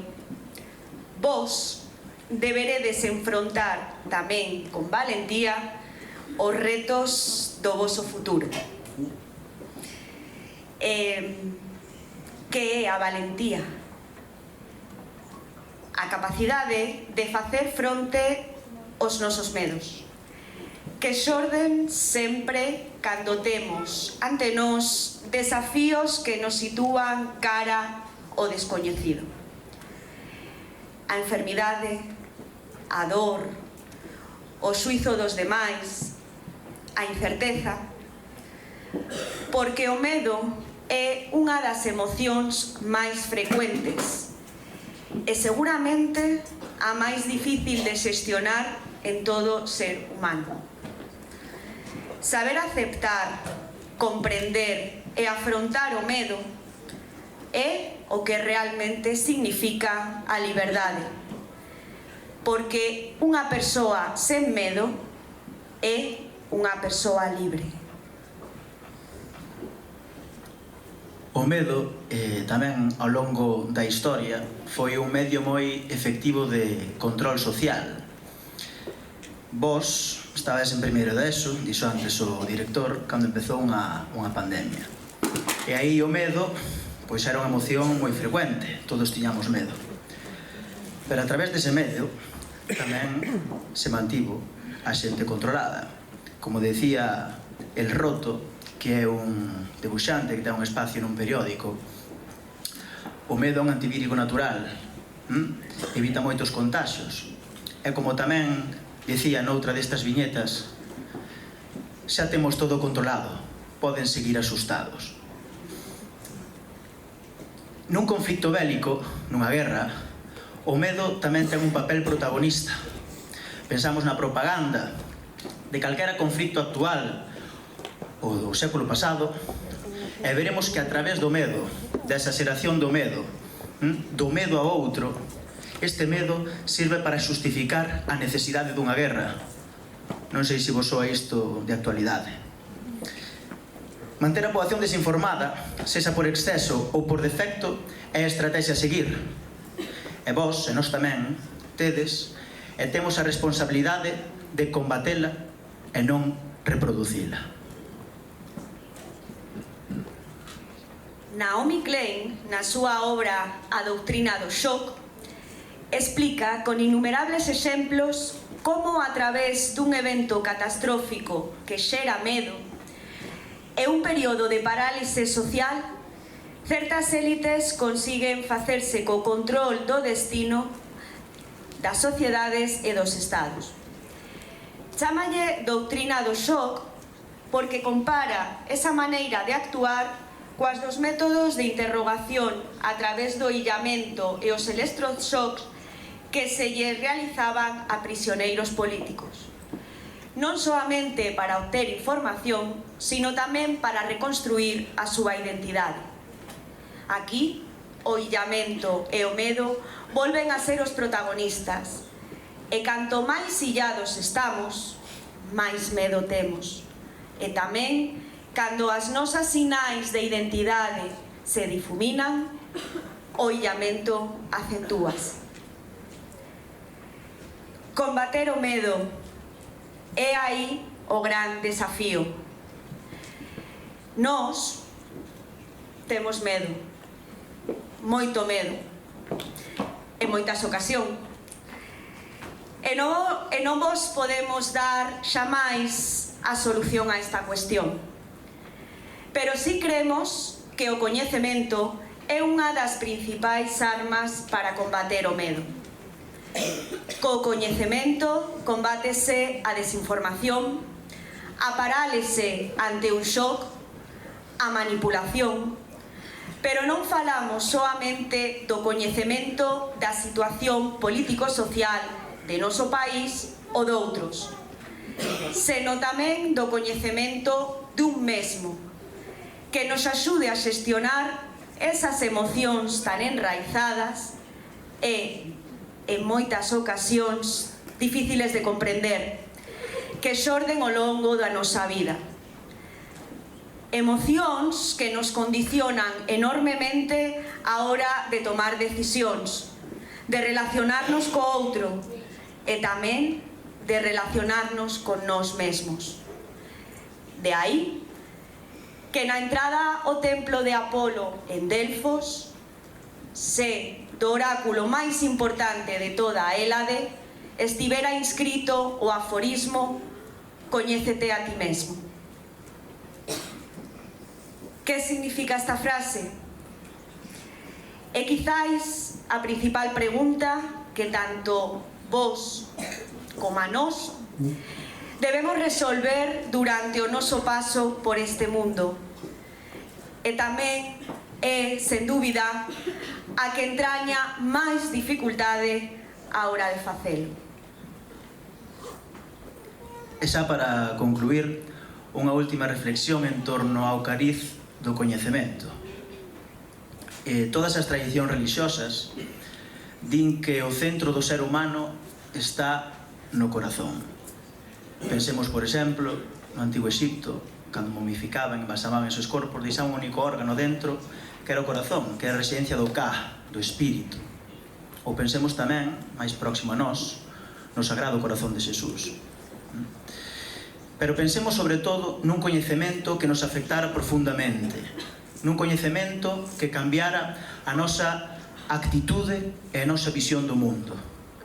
vos deberedes enfrontar tamén con valentía os retos do voso futuro. Que é a valentía? A capacidade de facer fronte aos nosos medos, que xorden sempre cando temos ante nós desafíos que nos sitúan cara ao descoñecido. A enfermidade, a dor, o xuizo dos demais, a incerteza, porque o medo é unha das emocións máis frecuentes e seguramente a máis difícil de xestionar en todo ser humano. Saber aceptar, comprender e afrontar o medo é o que realmente significa a liberdade, porque unha persoa sen medo é unha persoa libre. O medo, tamén ao longo da historia, foi un medio moi efectivo de control social. Vos estabades en primeiro de ESO, dixo antes o director, cando empezou unha pandemia. E aí o medo pois era unha emoción moi frecuente, todos tiñamos medo. Pero a través dese medo tamén se mantivo a xente controlada. Como decía El Roto, que é un debuxante que ten un espacio nun periódico, o medo é un antivírico natural, evita moitos contaxios. E como tamén decía noutra destas viñetas, xa temos todo controlado, poden seguir asustados. Nun conflicto bélico, nunha guerra, o medo tamén ten un papel protagonista. Pensamos na propaganda de calquera conflicto actual ou do século pasado e veremos que a través do medo, da exageración do medo ao outro, este medo sirve para xustificar a necesidade dunha guerra. Non sei se vos soa isto de actualidade. Manter a poboación desinformada, sexa por exceso ou por defecto, é a estrategia a seguir. E vos, e nós tamén, tedes e temos a responsabilidade de combatela e non reproducila. Naomi Klein, na súa obra A doutrina do shock, explica con innumerables exemplos como a través dun evento catastrófico que xera medo e un período de parálise social, certas élites consiguen facerse co control do destino das sociedades e dos estados. Chámalle doutrina do shock porque compara esa maneira de actuar coas dos métodos de interrogación a través do illamento e os electroshocks que se lle realizaban a prisioneiros políticos. Non soamente para obter información, sino tamén para reconstruir a súa identidade. Aquí, o illamento e o medo volven a ser os protagonistas, e canto máis illados estamos, máis medo temos. E tamén, cando as nosas sinais de identidade se difuminan, o illamento acentúase. Combater o medo é aí o gran desafío. Nós temos medo, moito medo, en moitas ocasións. E non vos podemos dar xamais a solución a esta cuestión. Pero si creemos que o coñecemento é unha das principais armas para combater o medo. Co coñecemento combátese a desinformación, a parálise ante un shock, a manipulación, pero non falamos soamente do coñecemento da situación político-social de noso país ou doutros, seno tamén do coñecemento dun mesmo, que nos axude a xestionar esas emocións tan enraizadas e, en moitas ocasións, difíciles de comprender, que xorden ao longo da nosa vida. Emocións que nos condicionan enormemente a hora de tomar decisións, de relacionarnos co outro e tamén de relacionarnos con nós mesmos. De aí que na entrada ao templo de Apolo en Delfos, se do oráculo máis importante de toda a Hélade estivera inscrito o aforismo «Coñécete a ti mesmo». Que significa esta frase? É quizáis a principal pregunta que tanto vos como a nós debemos resolver durante o noso paso por este mundo. E tamén é, sen dúbida, a que entraña máis dificultade á hora de facelo. E xa para concluir, unha última reflexión en torno ao cariz do coñecemento. Todas as tradicións religiosas din que o centro do ser humano está no corazón. Pensemos, por exemplo, no Antigo Egipto, cando momificaban e embalsamaban esos corpos, deixaban un único órgano dentro, que era o corazón, que era a residencia do Ka, do espírito. Ou pensemos tamén, máis próximo a nós, no Sagrado Corazón de Xesús. Pero pensemos sobre todo nun coñecemento que nos afectara profundamente, nun coñecemento que cambiara a nosa actitude e a nosa visión do mundo.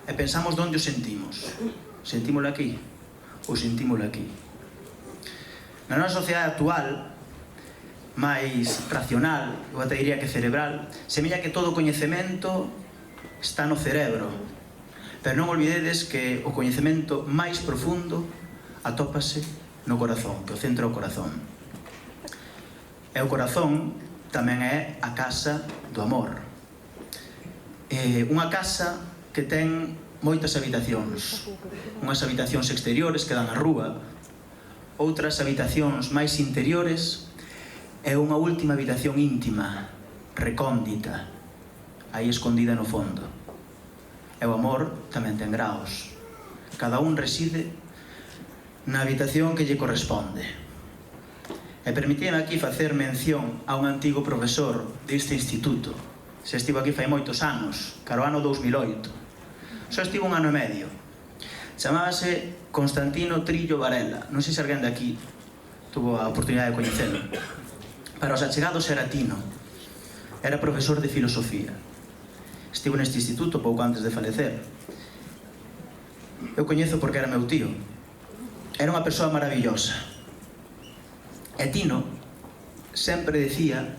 E pensamos onde o sentimos. Sentímolo aquí ou sentímolo aquí? Na nosa sociedade actual, máis racional, eu até diría que cerebral, semella que todo o coñecemento está no cerebro. Pero non olvidedes que o coñecemento máis profundo atópase no corazón, que o centro é o corazón. E o corazón tamén é a casa do amor. Unha casa que ten moitas habitacións. Unhas habitacións exteriores que dan á rúa, outras habitacións máis interiores e unha última habitación íntima, recóndita, aí escondida no fondo. E o amor tamén ten graos. Cada un reside na habitación que lle corresponde. E permitíme aquí facer mención a un antigo profesor deste instituto. Se estivo aquí fai moitos anos, caro ano 2008. Só estivo un ano e medio. Chamábase Constantino Trillo Varela. Non sei se alguén de aquí tuvo a oportunidade de coñecelo. Para os achegados era Tino. Era profesor de filosofía. Estivo neste instituto pouco antes de falecer. Eu coñezo porque era meu tío. Era unha persoa maravillosa. E Tino sempre decía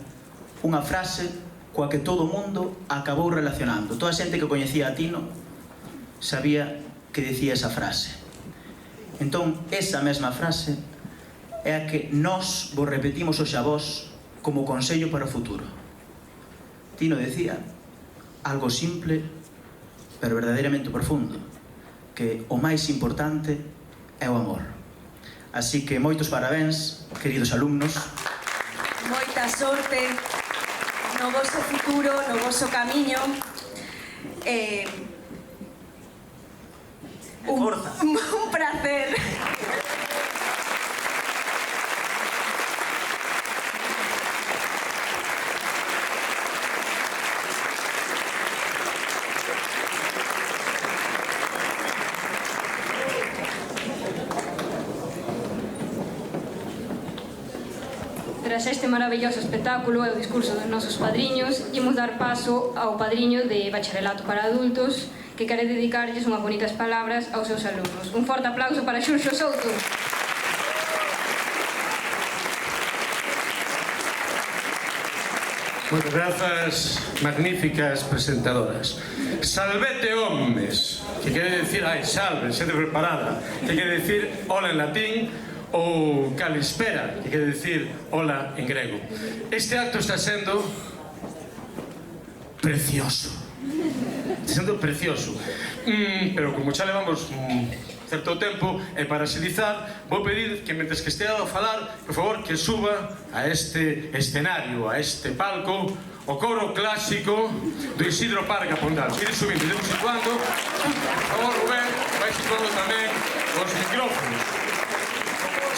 unha frase coa que todo o mundo acabou relacionando. Toda a xente que coñecía a Tino sabía que decía esa frase. Entón, esa mesma frase é a que nós vos repetimos hoxe a vos como consello para o futuro. Tino decía algo simple, pero verdadeiramente profundo, que o máis importante é o amor. Así que moitos parabéns, queridos alumnos. Moita sorte no voso futuro, no voso camiño. Un placer. Tras este maravilloso espectáculo e o discurso dos nosos padriños, imos dar paso ao padriño de Bacharelato para Adultos, que quere dedicarlles unhas bonitas palabras aos seus alumnos. Un forte aplauso para Xurxo Souto. Moitas grazas, magníficas presentadoras. Salvete homes, que quere decir, salve, sede preparada, que quere decir hola en latín, ou calispera, que quere decir hola en grego. Este acto está sendo precioso. Está sendo precioso. Pero como xa levamos certo tempo, e para agilizar, vou pedir que, mentres que estea a falar, por favor, que suba a este escenario, a este palco, o coro clásico do Isidro Parga Pondal. Ir subindo, iremos situando. Por favor, Rubén, vai situando tamén os micrófonos.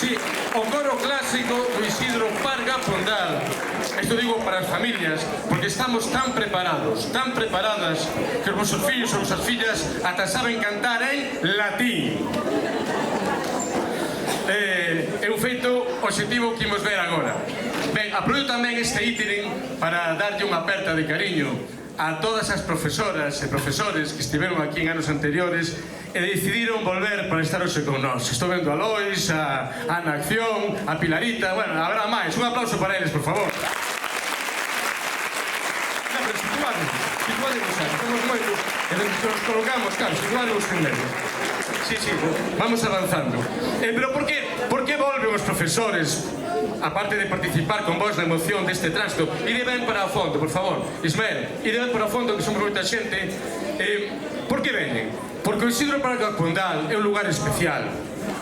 Sí, o coro clásico do Isidro Parga Pondal. Isto digo para as familias, porque estamos tan preparadas que os vosos fillos ou vosas fillas ata saben cantar en latín. É un feito obxectivo que imos ver agora. Ben, aproveito tamén este íteren para darlle unha aperta de cariño a todas as profesoras e profesores que estiveron aquí en anos anteriores e decidiron volver para estar hoxe con nós. Estou vendo a Lois, a Ana Acción, a Pilarita, bueno, habrá máis. Un aplauso para eles, por favor. Non, pero situademos, temos moito, e nos colocamos, claro, situademos en medio. Sí, vamos avanzando. Pero por que volven os profesores, aparte de participar con vos na emoción deste tránsito? Ide ben para o fondo, por favor. Ismael, ide ben para o fondo, que somos moita xente. Por que veñen? Porque o Isidro Parga Pondal é un lugar especial.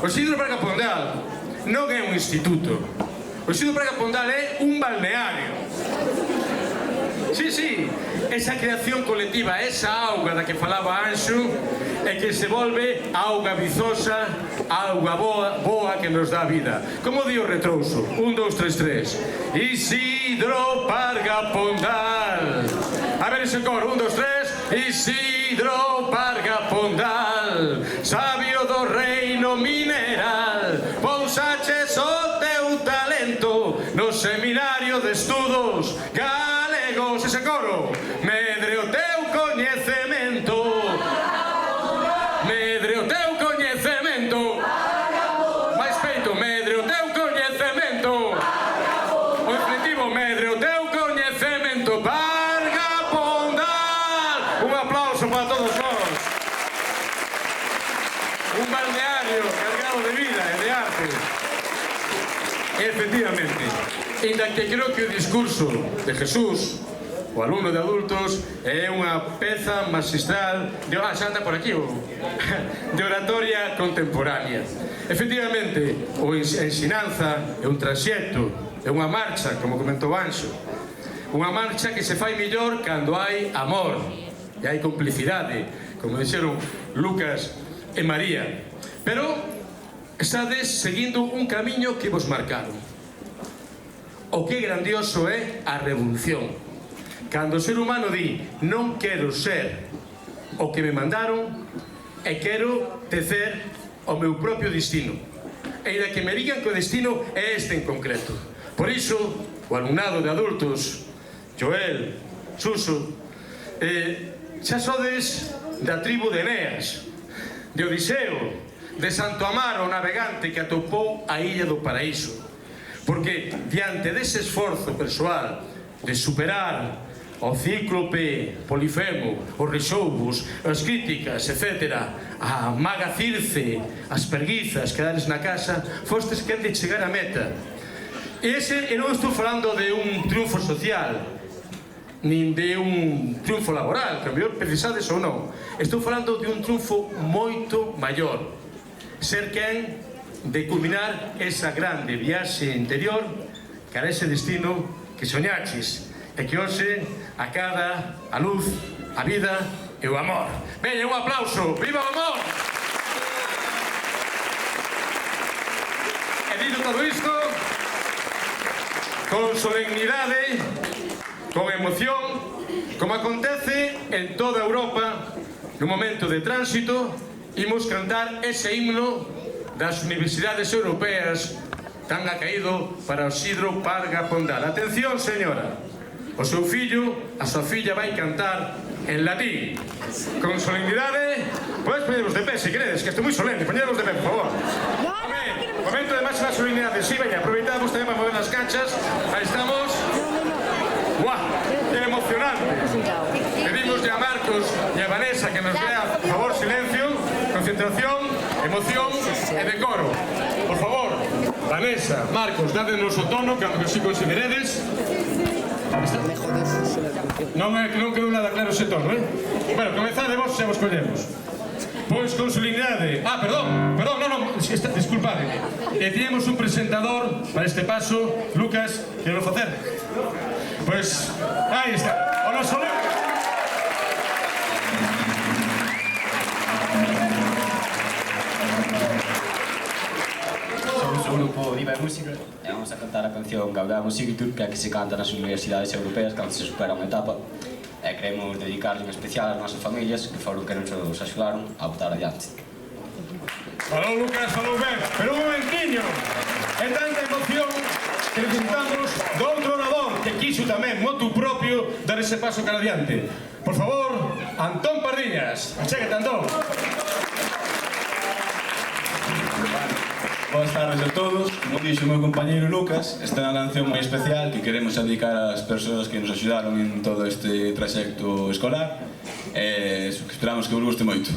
O Isidro Parga Pondal non é un instituto. O Isidro Parga Pondal é un balneario. Sí, esa creación colectiva, esa auga da que falaba Anxo, e que se volve auga vizosa, auga boa que nos dá vida. Como di o retrouso? 1, 2, 3, 3. Isidro Parga Pondal. A ver ese coro, 1, 2, 3. Isidro Parga Pondal, sabio do reino mineral, pousaches o teu talento no seminario de estudos todos, galegos, ese coro. Medre o teu coñecemento, medre o teu coñecemento, máis peito, medre o teu coñecemento, o definitivo, medre o teu coñecemento, Parga Pondal. Un aplauso para todos nós. Un balneario cargado de vida e de arte. Efectivamente, ainda que creo que o discurso de Jesús, o alumno de adultos, é unha peza magistral de, xa anda por aquí, de oratoria contemporánea. Efectivamente, o ensinanza é un traxecto, é unha marcha, como comentou Anxo, unha marcha que se fai mellor cando hai amor e hai complicidade, como dixeron Lucas e María. Pero estades seguindo un camiño que vos marcaron. O que grandioso é a revolución. Cando o ser humano di non quero ser o que me mandaron e quero tecer o meu propio destino. E da que me digan que o destino é este en concreto. Por iso, o alumnado de adultos, Joel, Suso, xa sodes da tribu de Eneas, de Odiseo, de Santo Amaro, o navegante que atopou a Illa do Paraíso. Porque diante dese esforzo persoal de superar o cíclope Polifemo, os rexoubos, as críticas, etc., a maga Circe, as perguizas, quedares na casa, fostes quen de chegar a meta. E non estou falando de un triunfo social, nin de un triunfo laboral, que a mellor precisades ou non. Estou falando de un triunfo moito maior. Ser quen de culminar esa grande viaxe interior cara a ese destino que soñaches e que hoxe acada a luz, a vida e o amor. Veña, un aplauso, viva o amor! E dito todo isto, con solemnidade, con emoción, como acontece en toda Europa, nun momento de tránsito, imos cantar ese himno das universidades europeas tan acaído para o Isidro Parga Pondal. Atención, señora, o seu fillo, a súa filla vai cantar en latín. Con solemnidade, podes poñervos de pé, se queredes, que estou moi solente, poñervos de pé, por favor. Momento de máxima solemnidade, sí, veña, aproveitamos tamén para mover as canchas, aí estamos. ¡Guau! ¡Qué emocionante! Pedimos a Marcos e a Vanessa que nos vea, por favor, silencio, concentración, emoción e decoro. Por favor, Vanessa, Marcos, dadenos o tono, cando que si consideredes. Non quedou nada claro ese tono, eh? Bueno, comezade vos, xa vos collemos. Pois con solemnidade. Perdón, non, disculpade. Tiñemos un presentador para este paso, Lucas, que lo facer. Pois, aí está, o noso Lucas. Somos o grupo Viva e Música e vamos a cantar a canción Gaudeamus Igitur, que é que se canta nas universidades europeas cando se supera unha etapa, e queremos dedicarle en especial ás nosas familias que foron que nos axudaron a botar adiante. Falou Lucas, falou ben, pero un momentiño, é tanta emoción que necesitamos do outro orador que quiso tamén, motu propio, dar ese paso cara adiante. Por favor, Antón Pardiñas, achégate, Antón. Boas tardes a todos. Como dixo o meu compañeiro Lucas, esta é unha canción moi especial que queremos dedicar ás persoas que nos axudaron en todo este traxecto escolar e esperamos que vos guste moito.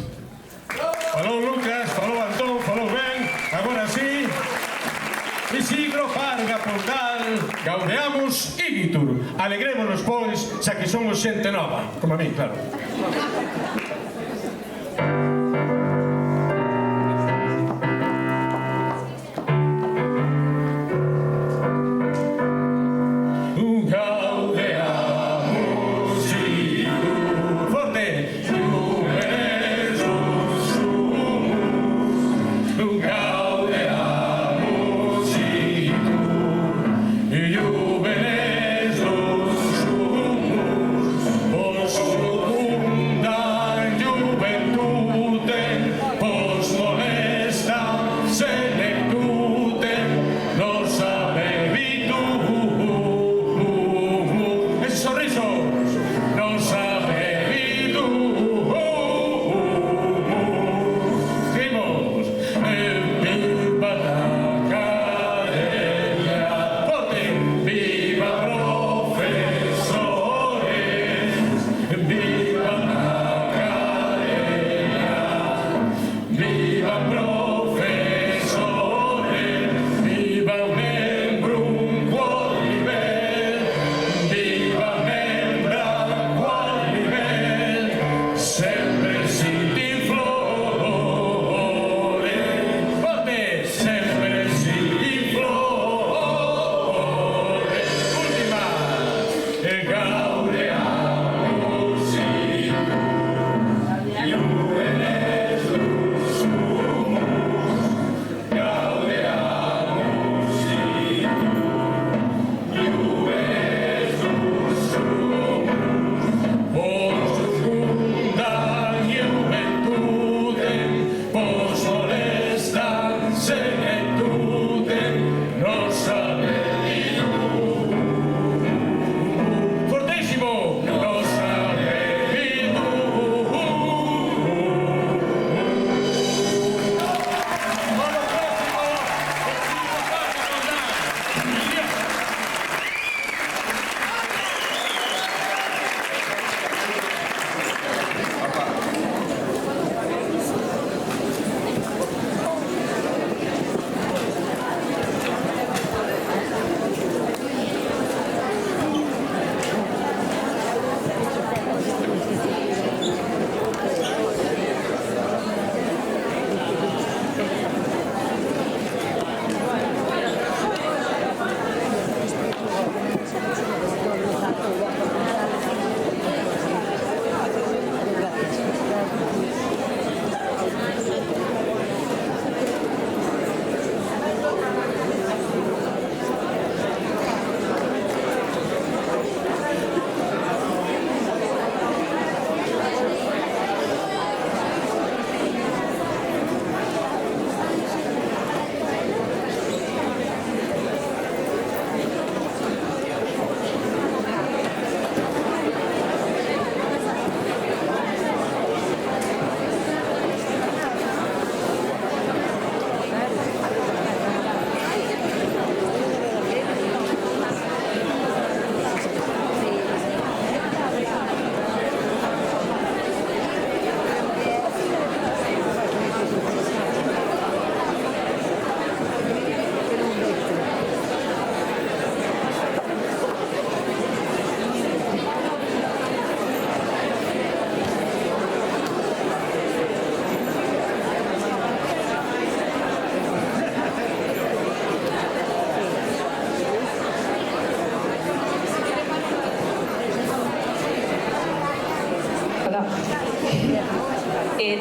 Falou Lucas, falou Antón, falou ben, agora sí. Isidro Parga Pondal, Gaudeamus Igitur. Alegrémonos, pois, xa que somos xente nova, como a mí, claro.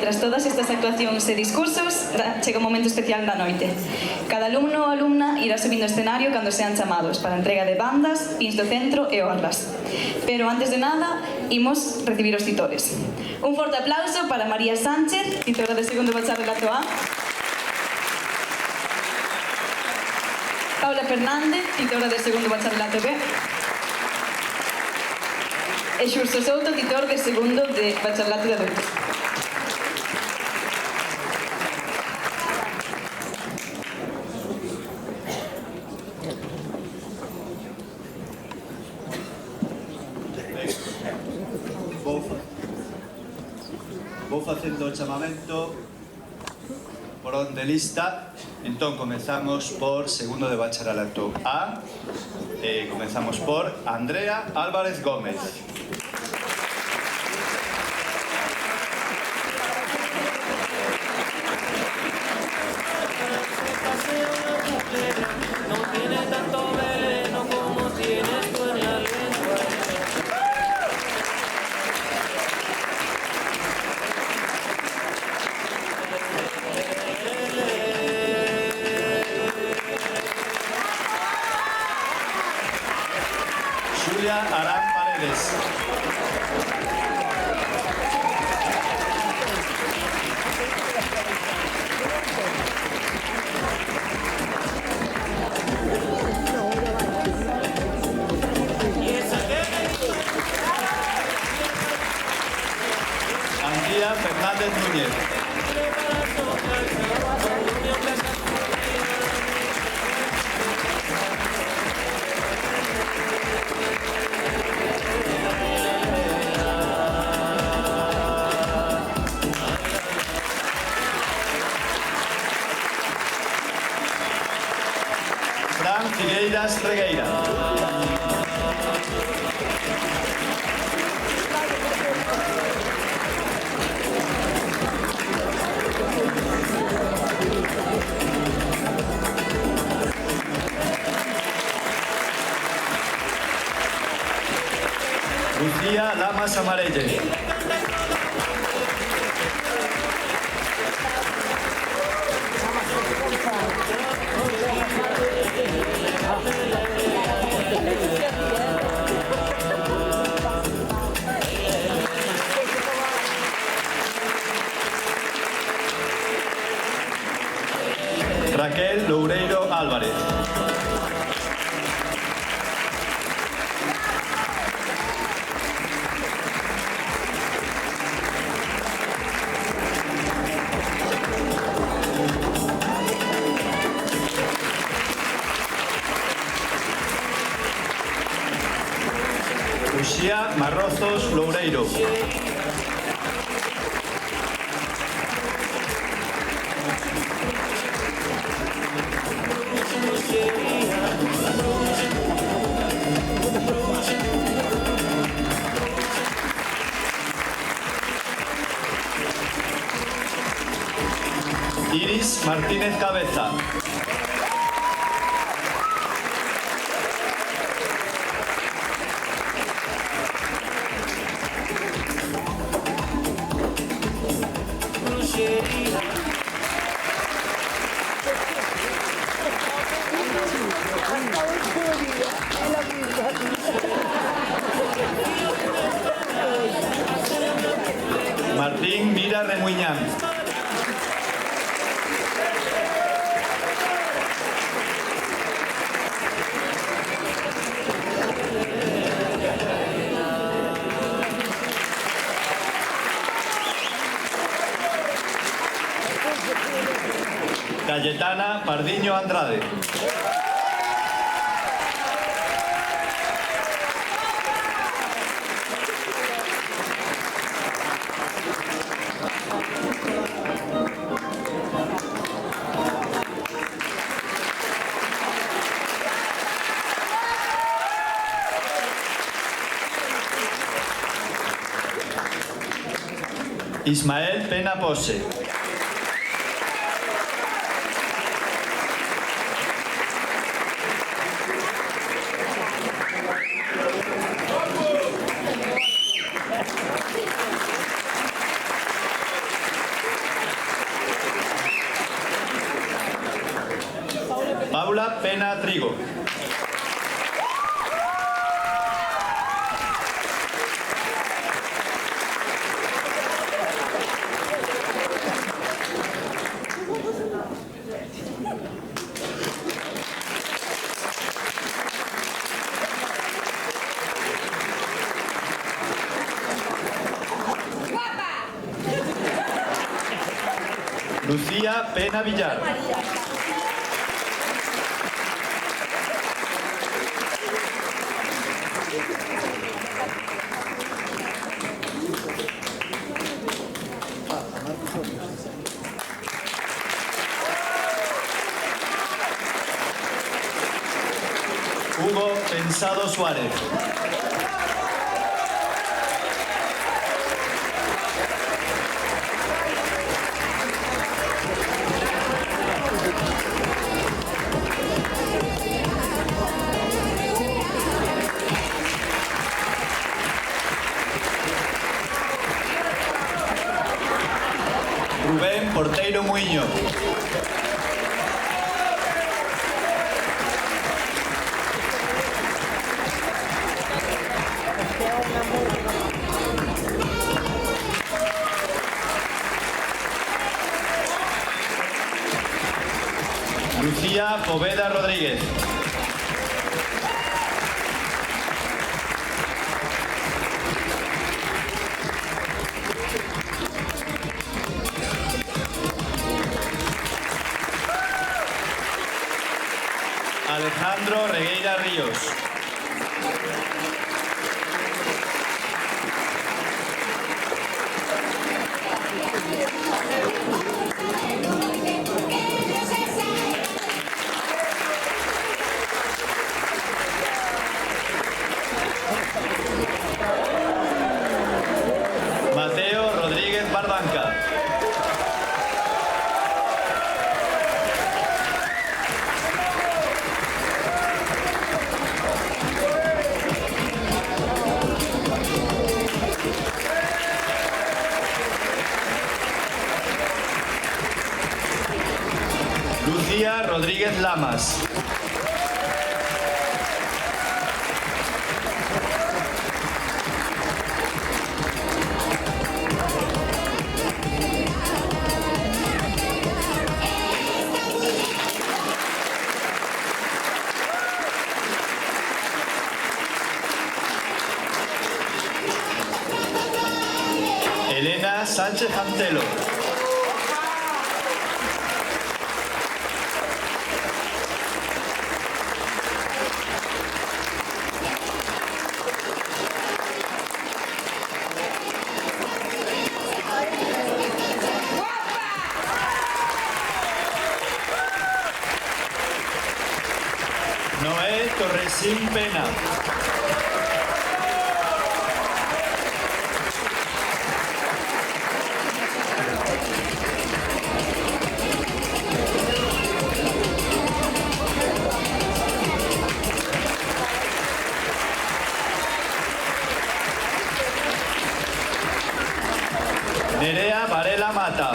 tras todas estas actuacións e discursos, chega un momento especial da noite. Cada alumno ou alumna irá subindo ao escenario cando sean chamados para a entrega de bandas, pins do centro e honras. Pero antes de nada, imos recibir os titores. Un forte aplauso para María Sánchez, titora de segundo bacharelato A. Paula Fernández, titora de segundo bacharelato B. E Xurso Souto, titor de segundo de bacharelato de adultos. Vou facendo o chamamento por onde lista. Entón, comezamos por segundo de bacharelato A. Comezamos por Andrea Álvarez Gómez. Julia Arán Paredes. Antía Fernández Núñez. Fran Figueiras Regueira. Lucía Lamas Amarelle. Raquel Loureiro Álvarez. Uxía Marrozos Loureiro. Iris Martínez Cabeza. Martín Mira Remuñán. Cayetana Pardiño Andrade. Ismael Pena Pose. Pena Trigo. Lucía Pena Villar. Hugo Pensado Suárez. Rubén Porteiro Muiño. Lucía Poveda Rodríguez. Alejandro Regueira Ríos. Mateo Rodríguez Barbanca. Lucía Rodríguez Lamas. Elena Sánchez Antelo. Noé Torresín Pena. Nerea Varela Mata.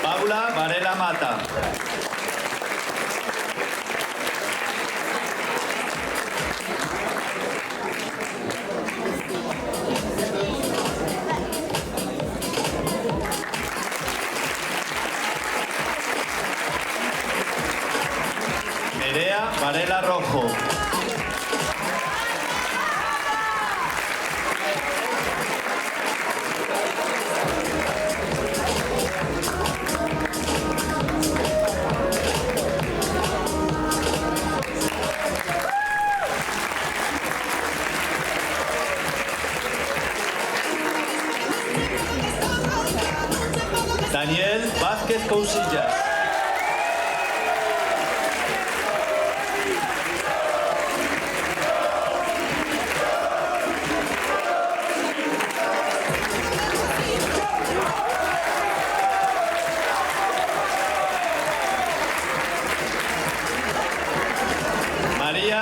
Paula Varela Mata. Nerea Varela Rojo. Daniel Vázquez Cousillas.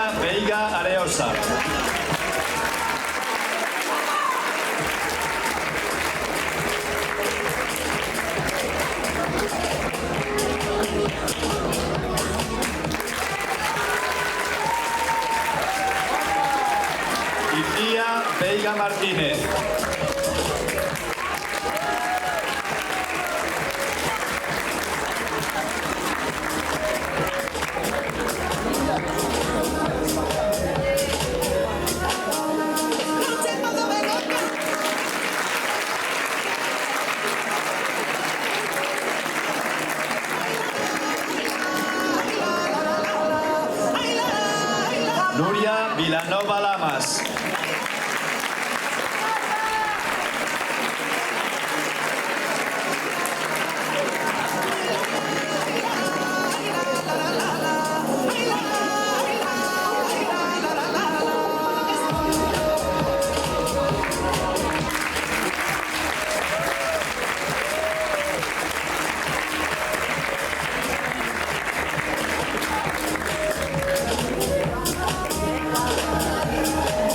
Nuria Veiga Areosa. Icía Veiga Martínez. Nuria Vilanova Lamas.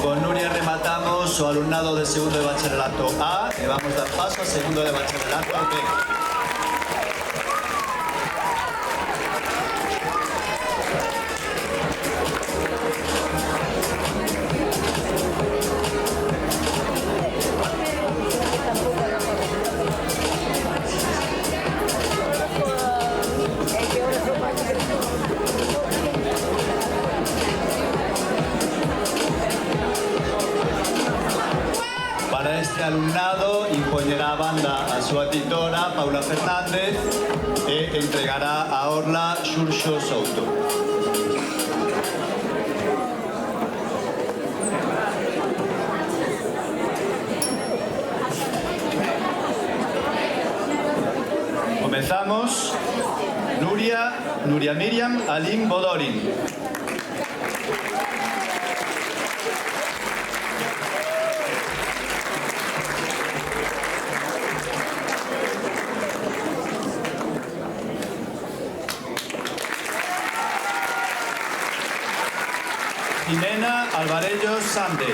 Con Nuria rematamos o alumnado de segundo de bacharelato A e vamos dar paso a segundo de bacharelato B. Para este alumnado impoñerá a banda a súa titora Paula Fernández e entregará a orla Xurxo Souto. Comezamos. Nuria Miriam Alín Bodorin. Jimena Alvarello Sande.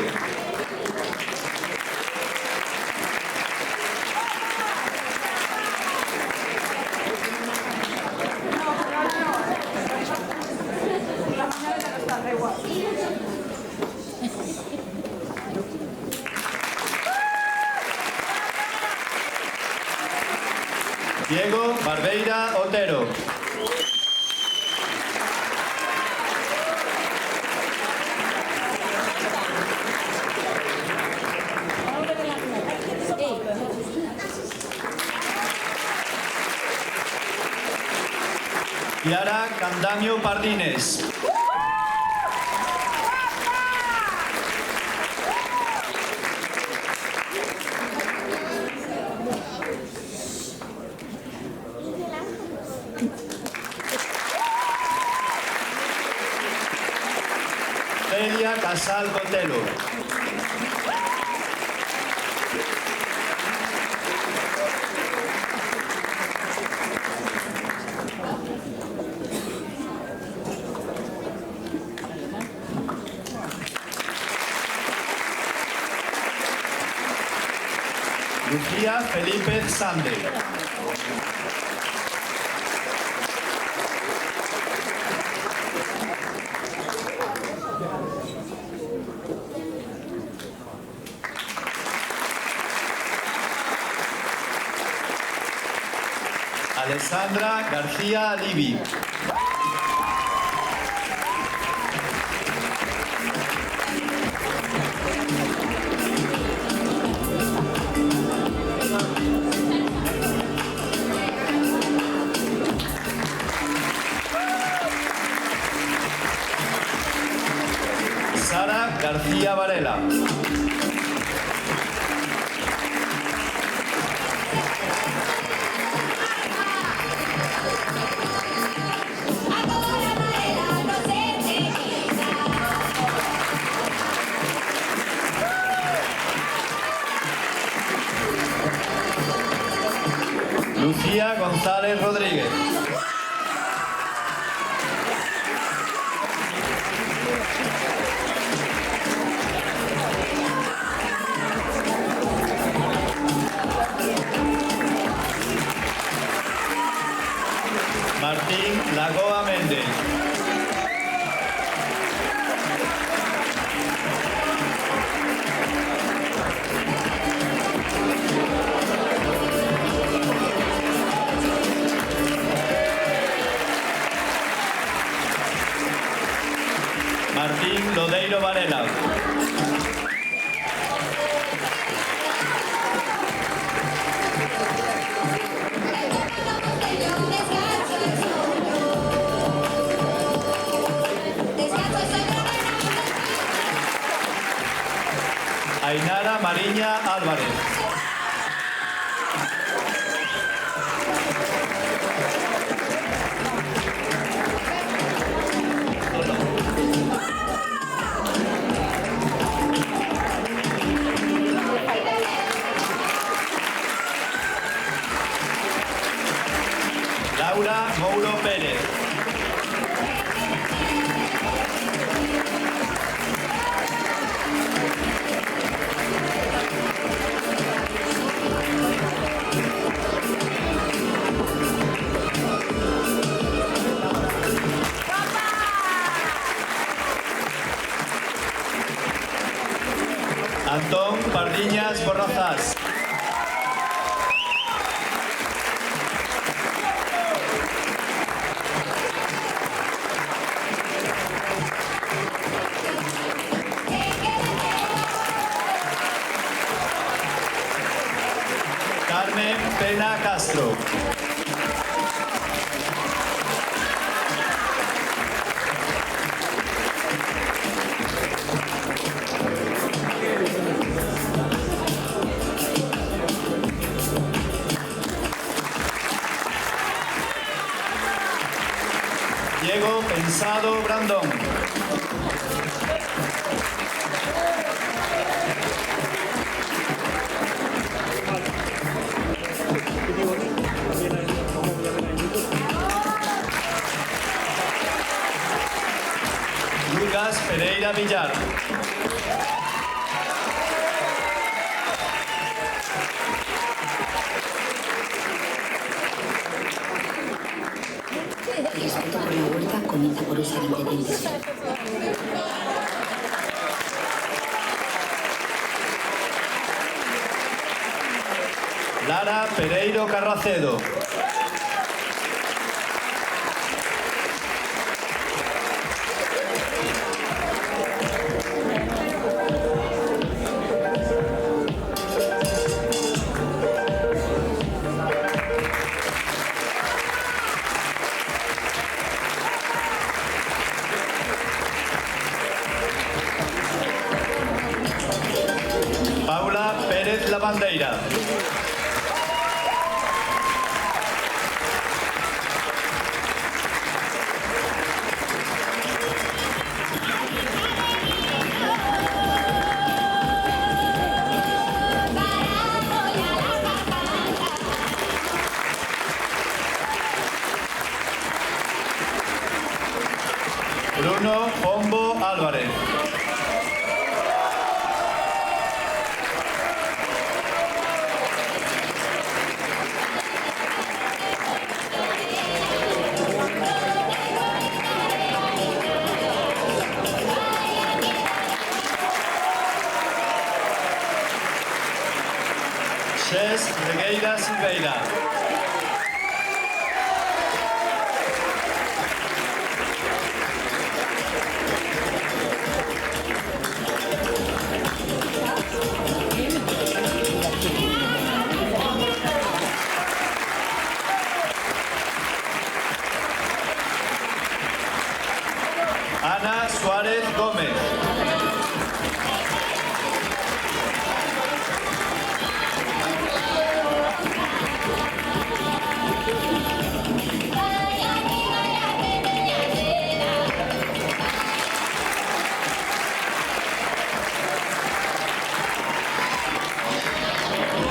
Diego Barbeira Otero. Yara Candamio Pardines. Celia Casal Cotelo. Lucía Felipe Sande. Alessandra García Livi. Sara García Varela. Lucía González Rodríguez. Martín Lodeiro Varela. Ainara Mariña Álvarez. Laura Mouro Pérez. Antón Pardiñas Borrazás. Carmen Pena Castro. Diego Pensado Brandón. Lucas Pereira Villar. El respeto por la huerta comienza por usar ingredientes. Lara Pereiro Carracedo. Paula Pérez Lavandeira. Bruno Pombo Álvarez. Xés Regueira Silveira. Ana Suárez Gómez.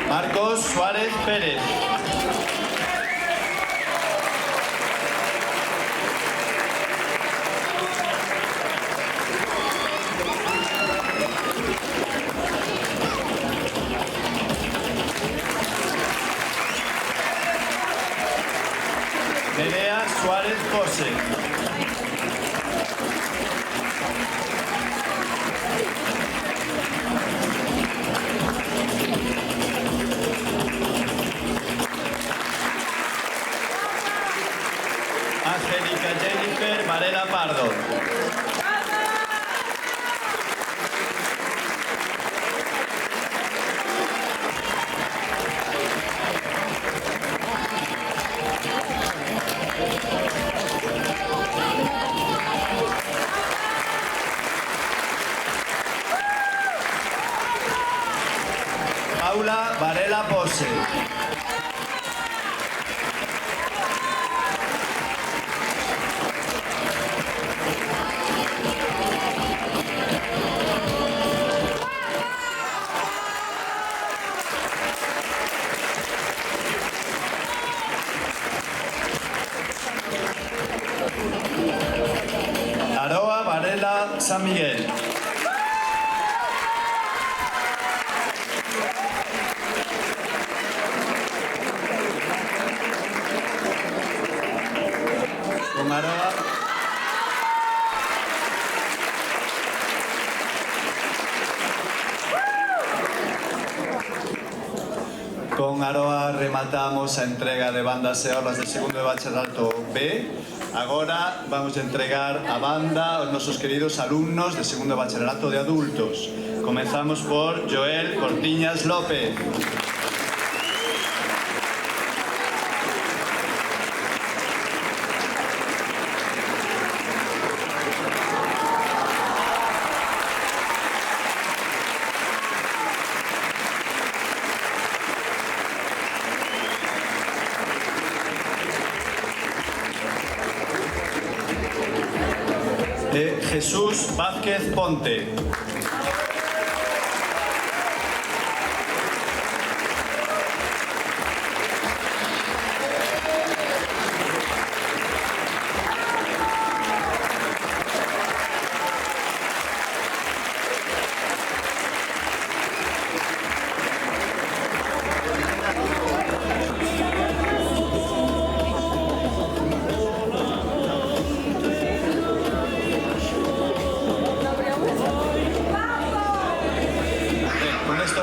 Marcos Suárez Pérez. Nerea Suárez José. Paula Varela Pose. Aroa Varela San Miguel. Con Aroa. Con Aroa rematamos a entrega de bandas e orlas de segundo de bacharelato B. Agora vamos a entregar a banda aos nosos queridos alumnos de segundo de bacharelato de adultos. Comenzamos por Joel Cortiñas López. Jesús Vázquez Ponte.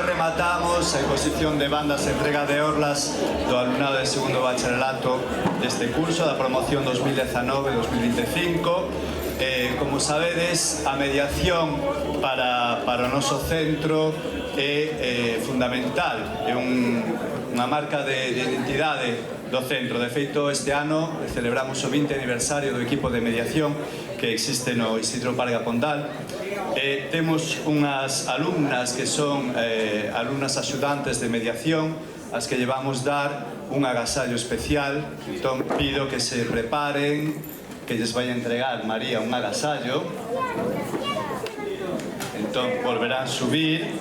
Rematamos a exposición de bandas e entrega de orlas do alumnado de segundo bacharelato deste curso da promoción 2019-2025. Como sabedes, a mediación para o noso centro é fundamental, é unha marca de identidade do centro. De feito, este ano celebramos o 20 aniversario do equipo de mediación que existe no Isidro Parga Pondal. Temos unhas alumnas que son alumnas axudantes de mediación, as que llevamos dar un agasallo especial. Entón pido que se preparen, que lles vai a entregar María un agasallo. Entón volverán subir.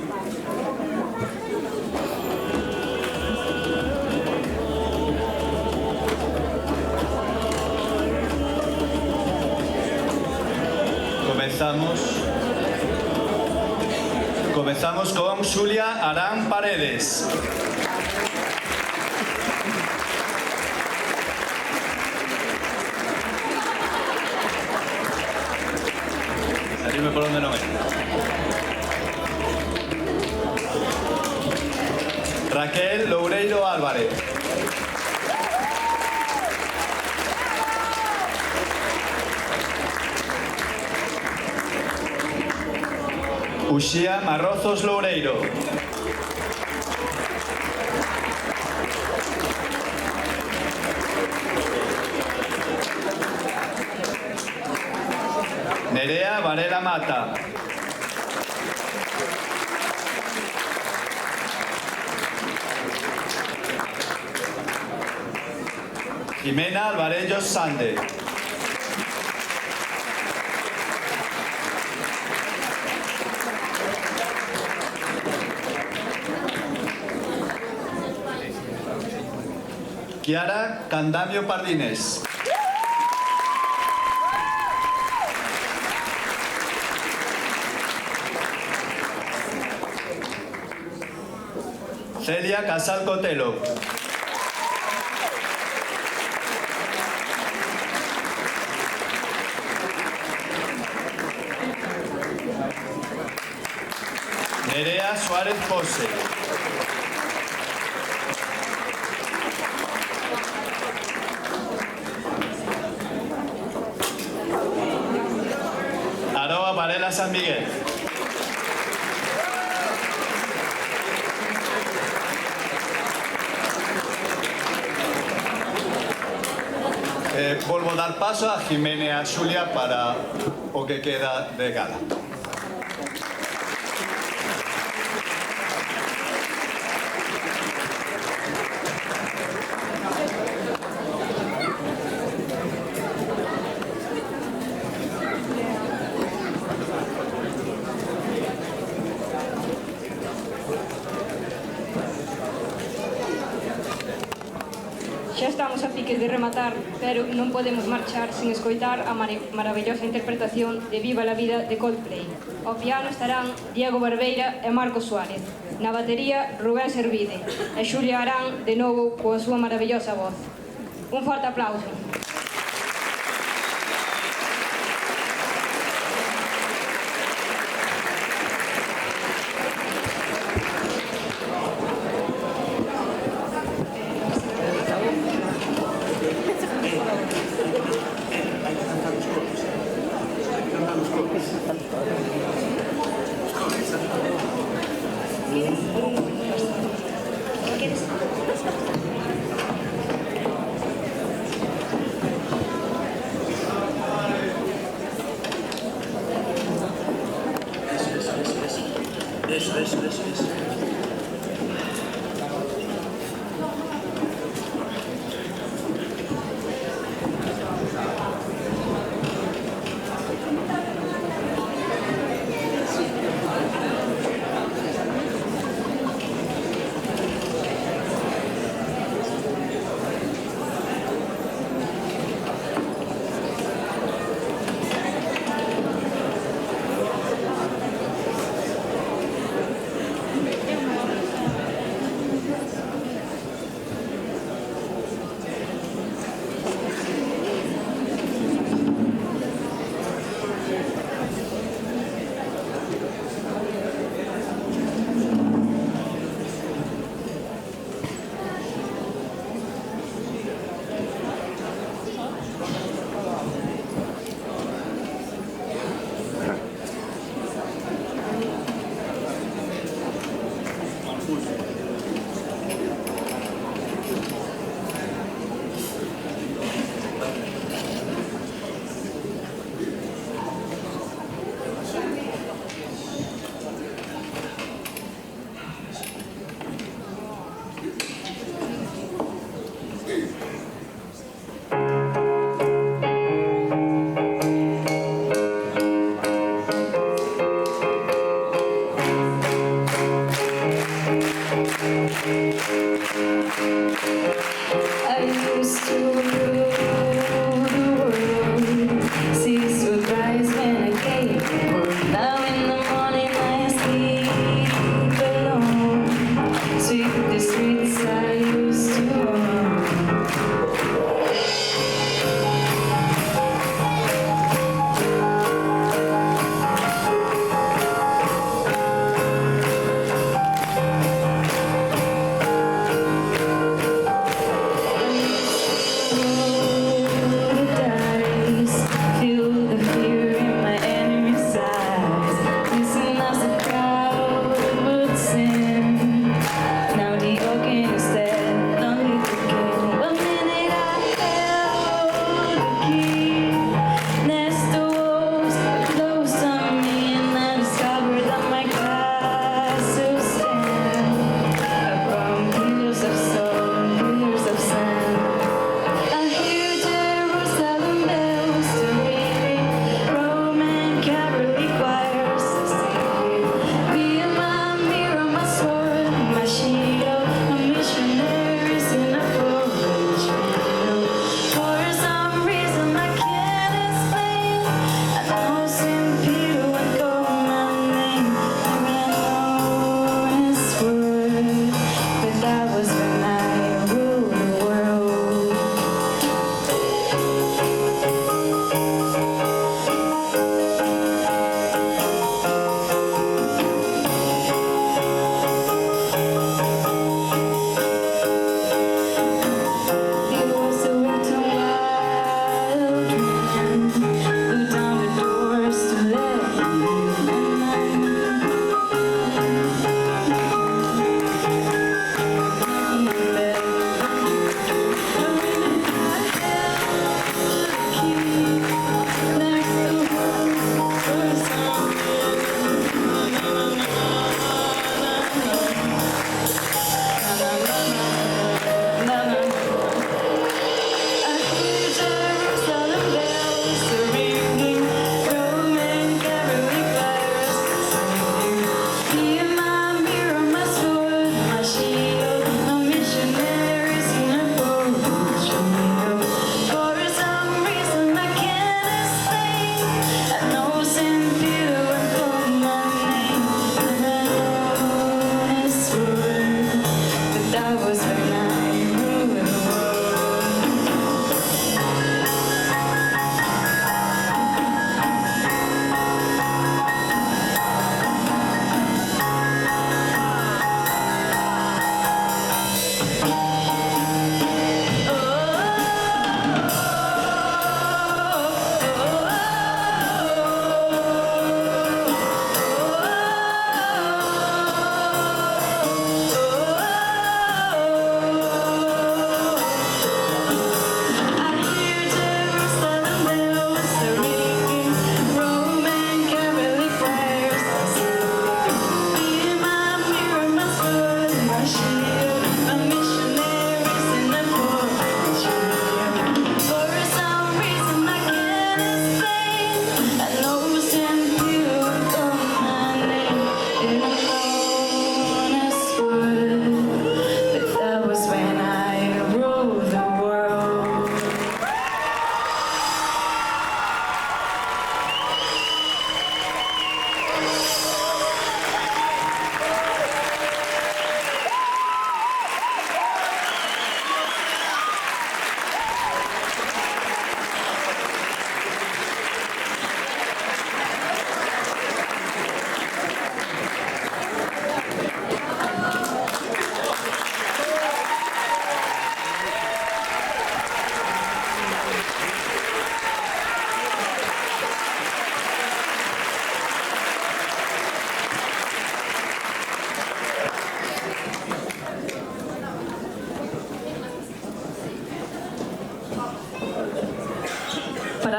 Comenzamos con Xulia Arán Paredes. Dime por onde non é. Raquel Loureiro Álvarez. Uxía Marrozos Loureiro. Nerea Varela Mata. Jimena Alvarellos Sande. Kiara Candamio Pardines. Celia Casal Cotelo. Nerea Suárez Pose. Aroa Varela San Miguel. Volvo a dar paso a Jimena e a Xulia para o que queda de gala. Estamos a piques de rematar, pero non podemos marchar sin escoitar a maravillosa interpretación de Viva la Vida de Coldplay. Ao piano estarán Diego Barbeira e Marcos Suárez. Na batería, Rubén Servide. E Xulia Arán, de novo, coa súa maravillosa voz. Un forte aplauso. Eso.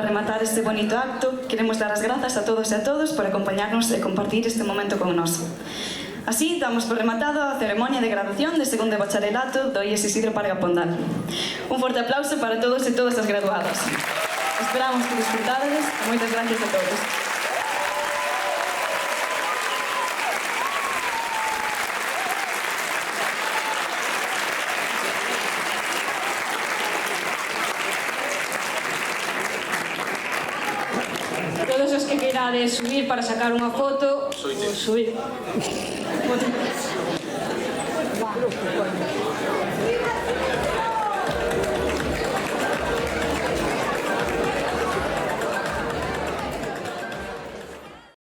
para rematar este bonito acto, queremos dar as grazas a todos e a todos por acompañarnos e compartir este momento con nós. Así, damos por rematado a ceremonia de graduación de segundo de bacharelato do IES Isidro Parga Pondal. Un forte aplauso para todos e todas as graduadas. Esperamos que disfrutades e moitas gracias a todos. Todos os que queirades subir para sacar unha foto, subir.